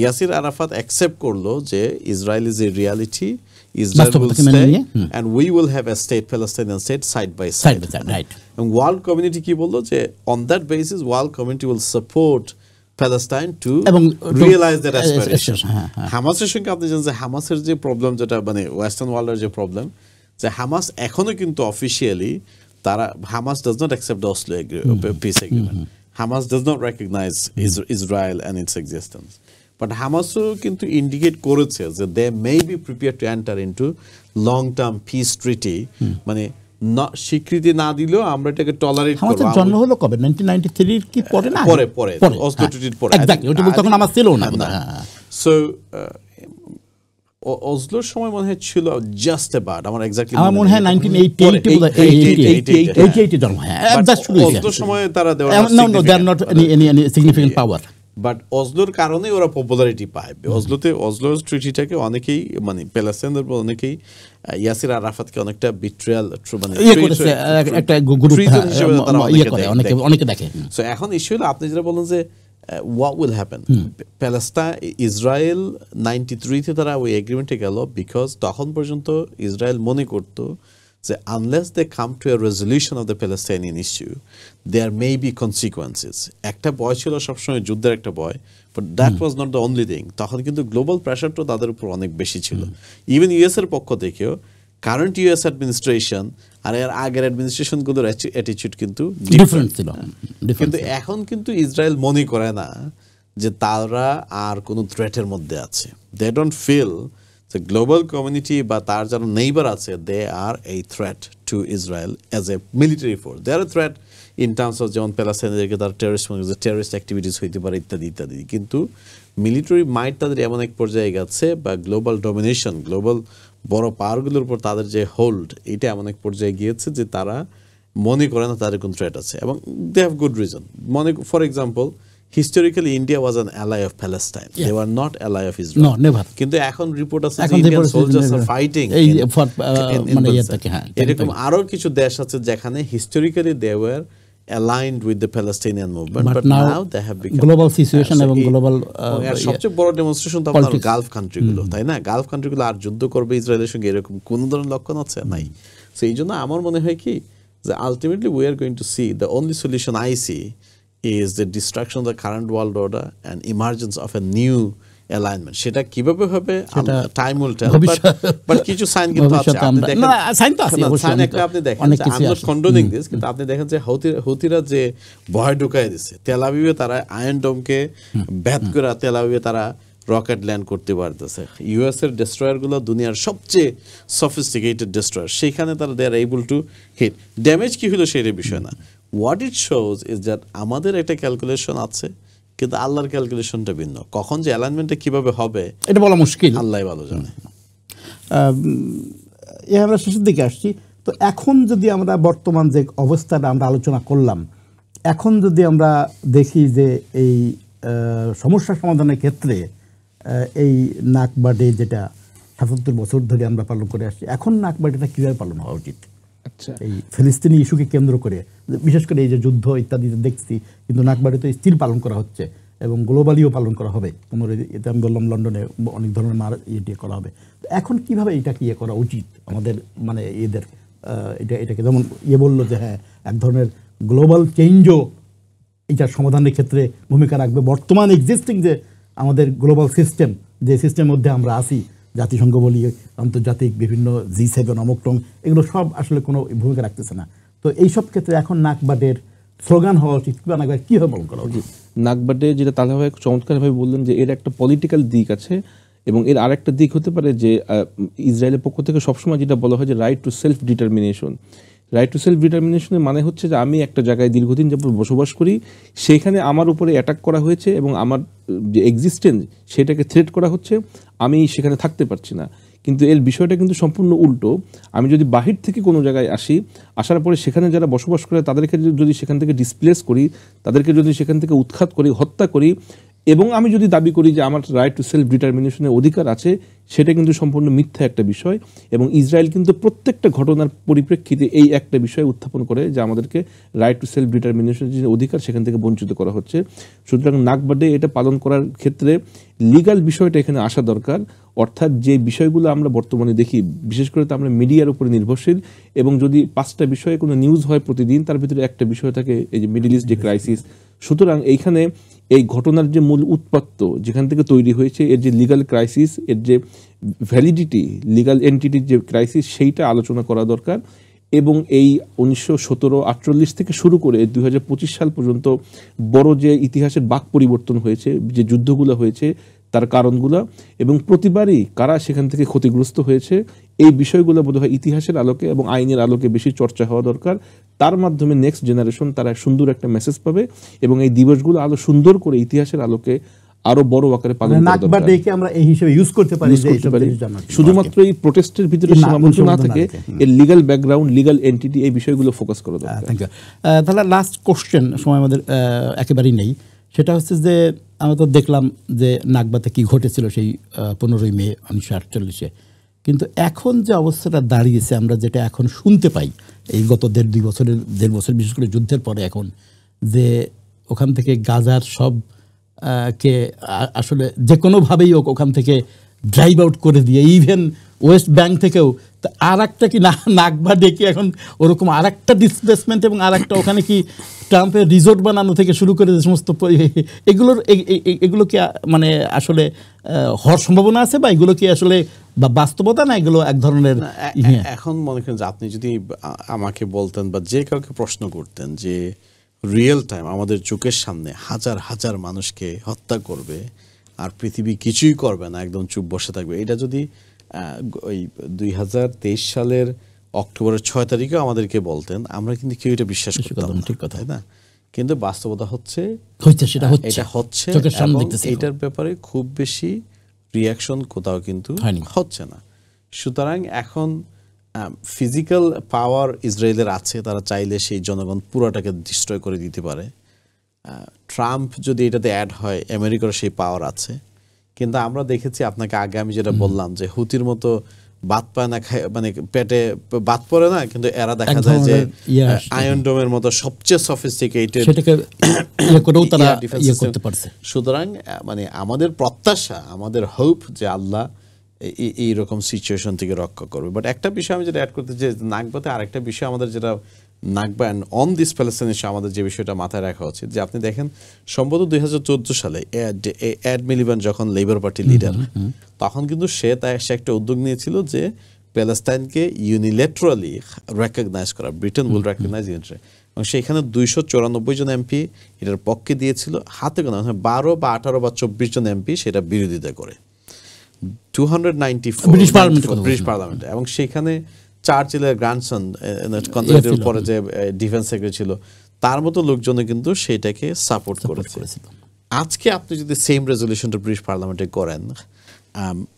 [SPEAKER 3] ইয়াসির আরাফাত অ্যাকসেপ্ট করলো যে Israel is a reality, Israel will stay and we will have a state, Palestinian state, side by side.
[SPEAKER 1] Right.
[SPEAKER 3] And world community কি বললো যে on that basis world community will support Palestine to realize that aspiration. হামাসের সঙ্গে আপনি জানেন যে হামাসের যে প্রবলেম, যেটা মানে ওয়েস্টার্ন ওয়ার্ল্ডের যে প্রবলেম, যে হামাস এখনো কিন্তু অফিসিয়ালি তারা, Hamas does not accept the Oslo peace agreement. Hamas does not recognize Israel and its existence. But হামাসও কিন্তু ইন্ডিকেট করেছে যে they may be prepared to enter into long term peace treaty, মানে স্বীকৃতি না দিলেও আমরা এটাকে টলারেট করব।
[SPEAKER 1] আমাদের জন্ম হলো কবে? 1993 এর কি পরে না?
[SPEAKER 3] পরে অসলো ট্রিটির পরে।
[SPEAKER 1] এক্স্যাক্টলি, ওটা তখন আমার ছিল না।
[SPEAKER 3] সো অসলোর সময় মনে হয় ছিল জাস্ট অ্যাবাউট, আমার এক্স্যাক্টলি
[SPEAKER 1] আমার মনে হয় 1988 জন্ম। হ্যাঁ,
[SPEAKER 3] অসলোর সময় তারা
[SPEAKER 1] they are not any significant power,
[SPEAKER 3] but অসলোর কারণে ওরা পপুলারিটি পায়। অসলোর ট্রিটিটাকে অনেকেই, মানে প্যালেস্টাইনদের অনেকেই ইয়াসির আরাফাতকে অনেকটা বিট্রিয়াল, মানে
[SPEAKER 1] একটা গ্রুপ করে অনেকে দেখে।
[SPEAKER 3] সো এখন ইস্যু হলো আপনি যেটা বলেন যে what will happen, Palestine, Israel 93-তে তারা ওই এগ্রিমেন্টে গেল বিকজ তখন পর্যন্ত ইসরায়েল মনে করতো যে unless they come to a resolution of the Palestinian issue there may be consequences. একটা ভয় ছিল সবসময়, যুদ্ধের একটা ভয়, but that was not the only thing. তখন কিন্তু গ্লোবাল প্রেশারটা তাদের উপর অনেক বেশি ছিল। ইভেন ইউএস এর পক্ষ থেকেও কারেন্ট ইউএস অ্যাডমিনিস্ট্রেশন আর এর আগের অ্যাডমিনিস্ট্রেশনগুলোর অ্যাটিটিউড কিন্তু ডিফারেন্ট ছিল। কিন্তু এখন কিন্তু ইসরায়েল মনে করে না যে তারা আর কোনো থ্রেটের মধ্যে আছে। দে ডোন্ট ফিল যে গ্লোবাল কমিউনিটি বা তার যারা নেইবার আছে, they are a threat to Israel as a military force. They are a threat in terms of, যেমন প্যালেস্টাইনিদেরকে তারা টেররিস্ট অ্যাক্টিভিটিস হইতে পারে ইত্যাদি ইত্যাদি। কিন্তু মিলিটারি মাইট তাদের এমন এক পর্যায়ে গেছে, বা গ্লোবাল ডমিনেশন, গ্লোবাল বড় পাওয়ারগুলোর উপর তাদের যে হোল্ড, এটা এমন এক পর্যায়ে গিয়েছে যে তারা মনে করে না তাদের কোন থ্রেট আছে, এবং they have good reason. For example, historically India was an ally of Palestine. Yeah. They were not ally of Israel.
[SPEAKER 1] No, never.
[SPEAKER 3] কিন্তু এখন রিপোর্ট আছে যে Indian soldiers are fighting মানে এরকম আরো কিছু দেশ আছে যেখানে historically they were aligned with the Palestinian movement, but now they have become
[SPEAKER 1] global situation এবং গ্লোবাল
[SPEAKER 3] সবচেয়ে বড় ডেমনস্ট্রেশন তো আপনার গালফ কান্ট্রিগুলো, তাই না? গালফ কান্ট্রিগুলো আর যুদ্ধ করবে ইসরায়েলের সঙ্গে, এরকম কোন ধরনের লক্ষণ আছে? নাই। সো এই জন্য আমার মনে হয় কি যে ultimately we are going to see, the only solution I see is the destruction of the current world order and emergence of a new alignment. সেটা কিভাবে হবে টাইম উইল টেল, বাট কিছু সাইন কিন্তু আছে। আপনি দেখেন
[SPEAKER 1] সাইন তো আছে অবশ্যই,
[SPEAKER 3] সাইন একটা আপনি দেখেন, আই এম নট কন্ডোনিং দিস, কিন্তু আপনি দেখেন যে হুতিরা যে ভয় ঢুকায় দিচ্ছে, তেল আবিবে তারা আয়রন ডোমকে ব্যাট করে তেল আবিবে তারা রকেট ল্যান্ড করতে পারতেছে। ইউএস এর ডেস্ট্রয়ার গুলো দুনিয়ার সবচেয়ে সফিস্টিকেটেড ডেস্ট্রয়ার, সেখানে তারা they are able to hit. Damage কি হলো সেটা বিষয় না, what it shows is that আমাদের একটা ক্যালকুলেশন আছে, কিন্তু আল্লাহর ক্যালকুলেশনটা ভিন্ন। কখন যে অ্যালাইনমেন্টটা কিভাবে হবে
[SPEAKER 1] এটা বলা মুশকিল,
[SPEAKER 3] আল্লাহই ভালো জানে।
[SPEAKER 1] আমরা শেষের দিকে আসছি। তো এখন যদি আমরা বর্তমান যে অবস্থাটা আমরা আলোচনা করলাম, এখন যদি আমরা দেখি যে এই সমস্যা সমাধানের ক্ষেত্রে এই নাকবা ডে যেটা ৭৭ বছর ধরে আমরা পালন করে আসছি, এখন নাকবা ডেটা কীভাবে পালন হওয়া উচিত? আচ্ছা, এই ফিলিস্তিনি ইস্যুকে কেন্দ্র করে, বিশেষ করে এই যে যুদ্ধ ইত্যাদিতে দেখছি, কিন্তু নাকবা ডে তো স্টিল পালন করা হচ্ছে এবং গ্লোবালিও পালন করা হবে। এতে আমি বললাম লন্ডনে অনেক ধরনের ইয়ে করা হবে। এখন কীভাবে এটাকে ইয়ে করা উচিত আমাদের, মানে এদের এটাকে যেমন বললো যে হ্যাঁ এক ধরনের গ্লোবাল চেঞ্জও এটার সমাধানের ক্ষেত্রে ভূমিকা রাখবে। বর্তমান এক্সিস্টিং যে আমাদের গ্লোবাল সিস্টেম, যে সিস্টেমের মধ্যে আমরা আসি, জাতিসংঘ বলি, আন্তর্জাতিক বিভিন্ন G7 অমুক টং, এগুলো সব আসলে কোনো ভূমিকা রাখতেছে না। তো এইসব ক্ষেত্রে এখন নাকবা ডের স্লোগান হওয়া উচিত, নাকবা কীভাবে পালন করা উচিত?
[SPEAKER 2] নাকবা ডে যেটা তাহলে চমৎকারভাবে বললেন যে এর একটা পলিটিক্যাল দিক আছে, এবং এর আরেকটা দিক হতে পারে যে ইসরায়েলের পক্ষ থেকে সবসময় যেটা বলা হয় যে right to self determination. Right to self ডিটারমিনেশনের মানে হচ্ছে যে আমি একটা জায়গায় দীর্ঘদিন যাবত বসবাস করি, সেইখানে আমার উপরে অ্যাটাক করা হয়েছে এবং আমার যে এক্সিস্টেন্স সেটাকে থ্রেট করা হচ্ছে, আমি সেখানে থাকতে পারছি না। কিন্তু এর বিষয়টা কিন্তু সম্পূর্ণ উল্টো। আমি যদি বাহির থেকে কোনো জায়গায় আসি, আসার পরে সেখানে যারা বসবাস করে তাদেরকে যদি সেখান থেকে ডিসপ্লেস করি, তাদেরকে যদি সেখান থেকে উৎখাত করি, হত্যা করি, এবং আমি যদি দাবি করি যে আমার রাইট টু সেলফ ডিটারমিনেশনের অধিকার আছে, সেটা কিন্তু সম্পূর্ণ মিথ্যা একটা বিষয়। এবং ইসরায়েল কিন্তু প্রত্যেকটা ঘটনার পরিপ্রেক্ষিতে এই একটা বিষয় উত্থাপন করে যে আমাদেরকে রাইট টু সেলফ ডিটারমিনেশনের যে অধিকার সেখান থেকে বঞ্চিত করা হচ্ছে। সুতরাং নাকবা ডে এটা পালন করার ক্ষেত্রে লিগাল বিষয়টা এখানে আসা দরকার। অর্থাৎ যে বিষয়গুলো আমরা বর্তমানে দেখি, বিশেষ করে তো আমরা মিডিয়ার উপরে নির্ভরশীল, এবং যদি 5টা বিষয়ে কোনো নিউজ হয় প্রতিদিন, তার ভিতরে একটা বিষয় থাকে এই যে মিডল ইস্ট যে ক্রাইসিস। সুতরাং এইখানে এই ঘটনার যে মূল উৎপত্ত যেখান থেকে তৈরি হয়েছে, এর যে লিগাল ক্রাইসিস, এর যে ভ্যালিডিটি, লিগাল এন্টিটির যে ক্রাইসিস, সেইটা আলোচনা করা দরকার। এবং এই 1947-48 থেকে শুরু করে 2025 সাল পর্যন্ত বড় যে ইতিহাসের বাক পরিবর্তন হয়েছে, যে যুদ্ধগুলো হয়েছে, তার কারণগুলো এবং প্রতিবারই কারা সেখান থেকে ক্ষতিগ্রস্ত হয়েছে, এই বিষয়গুলো বোধহয় ইতিহাসের আলোকে এবং আইনের আলোকে বেশি চর্চা হওয়া দরকার। তার মাধ্যমে নেক্সট জেনারেশন তারা সুন্দর একটা মেসেজ পাবে এবং এই দিবসগুলো আরো সুন্দর করে ইতিহাসের আলোকে আরো বড় আকারে পালন করা দরকার। নাকবা ডেকে আমরা এই হিসেবে ইউজ করতে পারি, শুধুমাত্র এই প্রোটেস্টের ভিতরে সীমাবদ্ধ না থাকে, এর লিগ্যাল ব্যাকগ্রাউন্ড, লিগ্যাল এন্টিটি, এই বিষয়গুলো ফোকাস করা দরকার।
[SPEAKER 1] Thank you. তাহলে লাস্ট কোশ্চেন, সময় আমাদের একেবারেই নেই, সেটা হচ্ছে যে আমরা তো দেখলাম যে নাকবাতে কি ঘটেছিল সেই 15ই মে 1948-এ, কিন্তু এখন যে অবস্থাটা দাঁড়িয়েছে, আমরা যেটা এখন শুনতে পাই এই গত দেড় বছর বিশেষ করে যুদ্ধের পরে, এখন যে ওখান থেকে গাজার সব কে আসলে যে কোনোভাবেই ওখান থেকে ড্রাইভ আউট করে দিয়ে, ইভেন ওয়েস্ট ব্যাংক থেকেও, আর একটা কি নাকবা ডেকে এখন ওরকম আর একটা ডিসপ্লেসমেন্ট এবং আর একটা ওখানে কি ট্রাম্পের রিসোর্ট বানানো থেকে শুরু করে যে সমস্ত এগুলো কি মানে আসলে হওয়ার সম্ভাবনা আছে, বা এগুলো কি আসলে বাস্তবতা, না এগুলো এক ধরনের?
[SPEAKER 3] এখন মনে করেন যে আপনি যদি আমাকে বলতেন বা যে কাউকে প্রশ্ন করতেন যে রিয়েল টাইম আমাদের চোখের সামনে হাজার হাজার মানুষকে হত্যা করবে আর পৃথিবী কিছুই করবে না, একদম চুপ বসে থাকবে, এটা যদি ওই 2023 সালের অক্টোবরের 6 তারিখে আমাদেরকে বলতেন, আমরা কিন্তু কেউ এটা বিশ্বাস করতাম না, ঠিক কথা না? কিন্তু বাস্তবতা হচ্ছে এটা হচ্ছে, এটার ব্যাপারে খুব বেশি রিয়াকশন কোথাও কিন্তু হচ্ছে না। সুতরাং এখন ফিজিক্যাল পাওয়ার ইসরায়েলের আছে, তারা চাইলে সেই জনগণ পুরোটাকে ডিস্ট্রয় করে দিতে পারে। ট্রাম্প যদি এটাতে অ্যাড হয়, আমেরিকার সেই পাওয়ার আছে। কিন্তু আমরা দেখেছি, আপনাকে আগে আমি যেটা বললাম যে হুতির মতো বাত পায় না, মানে পেটে বাত পড়ে না, কিন্তু এরা দেখা যায় যে আয়রন ডোমের মতো সবচেয়ে সফিস্টিকেটেড সুতরাং মানে আমাদের প্রত্যাশা, আমাদের হোপ যে আল্লাহ এইরকম সিচুয়েশন থেকে রক্ষা করবে। বাট একটা বিষয় আমি যেটা অ্যাড করতে চাই, নাকবাতে আরেকটা বিষয় আমাদের যেটা Nakba and on this Palestine issue আমাদের যে বিষয়টা মাথায় রাখা উচিত, যে আপনি দেখেন সম্ভবত 2014 সালে এড মিলিবান যখন লেবার পার্টি লিডার, তখন কিন্তু সে একটা উদ্যোগ নিয়েছিল যে প্যালেস্টাইনকে ইউনিল্যাটারালি রেকগনাইজ করা, ব্রিটেন উইল রেকগনাইজ ইউনিল্যাটারালি, এবং সেখানে 294 জন এমপি এটার পক্ষে দিয়েছিল, হাতে গোনা 12 বা 18 বা 24 জন এমপি সেটা বিরোধিতা করে 294 ব্রিটিশ পার্লামেন্টে। এবং সেখানে চার্চিলের গ্র্যান্ডসন কনজারভেটিভ পরে যে ডিফেন্স সেক্রেটারি ছিল, তার মতো লোকজনে কিন্তু সেটাকে সাপোর্ট করেছে। আজকে আপনি যদি সেম রেজলিউশনটা ব্রিটিশ পার্লামেন্টে করেন,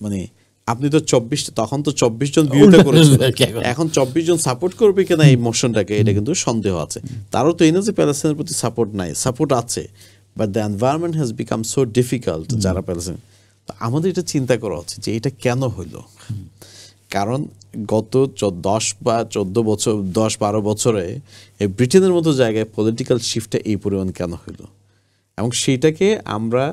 [SPEAKER 3] মানে আপনি তো তখন তো 24 জন বিরোধিতা করেছিল, এখন 24 জন সাপোর্ট করবে কিনা এই মোশনটাকে, এটা কিন্তু সন্দেহ আছে। তারও তো এই না যে প্যালেস্টাইনের প্রতি সাপোর্ট নাই, সাপোর্ট আছে, but the environment has become so difficult যারা প্যালেস্টাইন। তো আমাদের এটা চিন্তা করা উচিত যে এটা কেন হইল। কারণ গত 10 বা 14 বছর, 10-12 বছরে এই ব্রিটেনের মতো জায়গায় পলিটিক্যাল শিফটটা এই পরিমাণ কেন হইল, এবং সেইটাকে আমরা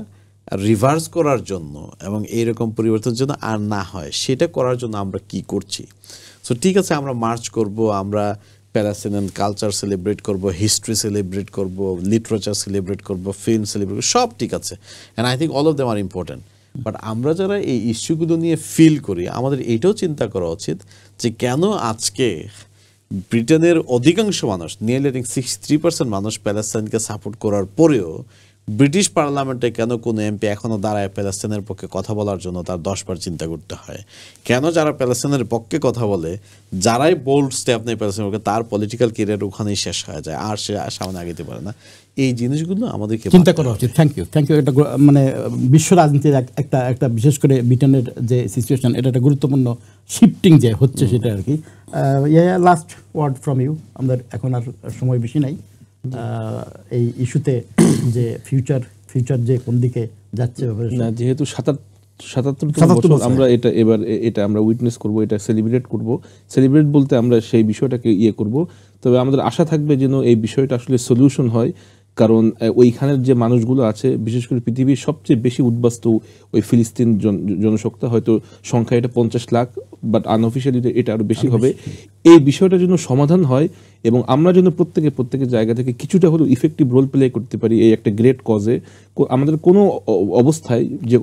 [SPEAKER 3] রিভার্স করার জন্য এবং এইরকম পরিবর্তনের জন্য আর না হয় সেটা করার জন্য আমরা কি করছি। সো ঠিক আছে, আমরা মার্চ করব, আমরা প্যালেস্টাইনিয়ান কালচার সেলিব্রেট করব, হিস্ট্রি সেলিব্রেট করব, লিটারেচার সেলিব্রেট করব, ফিল্ম সেলিব্রেট করব, সব ঠিক আছে, and I think all of them are important. But আমরা যারা এই ইস্যুগুলো নিয়ে ফিল করি, আমাদের এটাও চিন্তা করা উচিত যে কেন আজকে ব্রিটেনের অধিকাংশ মানুষ, নিয়ারলি আই থিঙ্ক 63% মানুষ প্যালেস্টাইনকে সাপোর্ট করার পরেও ব্রিটিশ পার্লামেন্টে কেন কোনো এমপি এখনও দাঁড়ায় প্যালেস্টাইনের পক্ষে কথা বলার জন্য তার 10 বার চিন্তা করতে হয়। কেন যারা প্যালেস্টাইনের পক্ষে কথা বলে, যারাই বোল্ড স্টেপ নেয় প্যালেস্টাইনের পক্ষে, তার পলিটিক্যাল কেরিয়ার ওখানেই শেষ হয়ে যায়, আর সে সামনে আগাতে পারে না। এই জিনিসগুলো আমাদেরকে
[SPEAKER 1] চিন্তা করা উচিত। Thank you. এটা মানে বিশ্ব রাজনীতির একটা বিশেষ করে ব্রিটেনের যে সিচুয়েশন, এটা একটা গুরুত্বপূর্ণ শিফটিং যে হচ্ছে সেটা আর কি। লাস্ট ওয়ার্ড ফ্রম ইউ, আমাদের এখন আর সময় বেশি নাই। এই ইস্যুতে যে ফিউচার যে কোন দিকে যাচ্ছে
[SPEAKER 2] না, যেহেতু 77তম বছর আমরা এটা আমরা উইটনেস করব, এটা সেলিব্রেট বলতে আমরা সেই বিষয়টাকে করব। তবে আমাদের আশা থাকবে যেন এই বিষয়টা আসলে সলিউশন হয়, কারণ ওইখানের যে মানুষগুলো আছে, বিশেষ করে পৃথিবীর সবচেয়ে বেশি উদ্বাস্তু ওই ফিলিস্তিন জনসংখ্যা, হয়তো সংখ্যা এটা 50 লাখ, বাট আনঅফিশিয়ালি এটা আরো বেশি হবে। এই বিষয়টার জন্য সমাধান হয় এবং আমরা যেন প্রত্যেকের জায়গা থেকে কিছুটা হলেও ইফেক্টিভ রোল প্লে করতে পারি এই একটা গ্রেট কজে। আমাদের কোনো অবস্থায় যে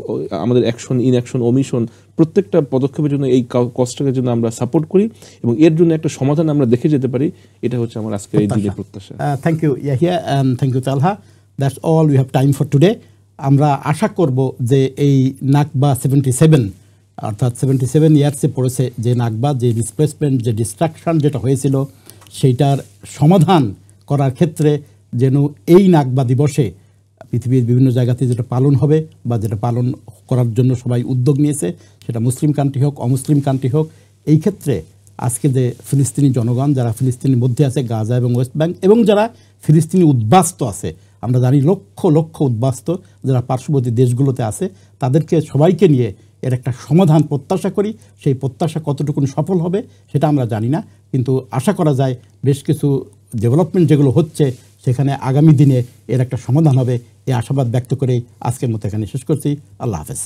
[SPEAKER 2] আমাদের ইনঅ্যাকশন, ওমিশন, প্রত্যেকটা পদক্ষেপের জন্য এই কজটাকে জন্য আমরা সাপোর্ট করি এবং এর জন্য একটা সমাধান আমরা দেখে যেতে পারি। এটা হচ্ছে আমার আজকের এই দিনের প্রত্যাশা।
[SPEAKER 1] Thank you Yahya, and thank you Talha. That's all we have time for today. আমরা আশা করব যে এই নাকবা 77, অর্থাৎ 77 ইয়ার্সে পড়েছে যে নাকবা, যে ডিসপ্লেসমেন্ট, যে ডিস্ট্রাকশন যেটা হয়েছিল, সেইটার সমাধান করার ক্ষেত্রে যেন এই নাকবা দিবসে পৃথিবীর বিভিন্ন জায়গাতে যেটা পালন হবে বা যেটা পালন করার জন্য সবাই উদ্যোগ নিয়েছে, সেটা মুসলিম কান্ট্রি হোক, অমুসলিম কান্ট্রি হোক, এই ক্ষেত্রে আজকে যে ফিলিস্তিনি জনগণ যারা ফিলিস্তিনের মধ্যে আছে, গাজা এবং ওয়েস্ট ব্যাংক, এবং যারা ফিলিস্তিনি উদ্বাস্ত আছে, আমরা জানি লক্ষ লক্ষ উদ্বাস্ত যারা পার্শ্ববর্তী দেশগুলোতে আছে, তাদেরকে সবাইকে নিয়ে এর একটা সমাধান প্রত্যাশা করি। সেই প্রত্যাশা কতটুকু সফল হবে সেটা আমরা জানি না, কিন্তু আশা করা যায় বেশ কিছু ডেভেলপমেন্ট যেগুলো হচ্ছে সেখানে আগামী দিনে এর একটা সমাধান হবে, এই আশাবাদ ব্যক্ত করেই আজকের মতো এখানে শেষ করছি। আল্লাহ হাফেজ।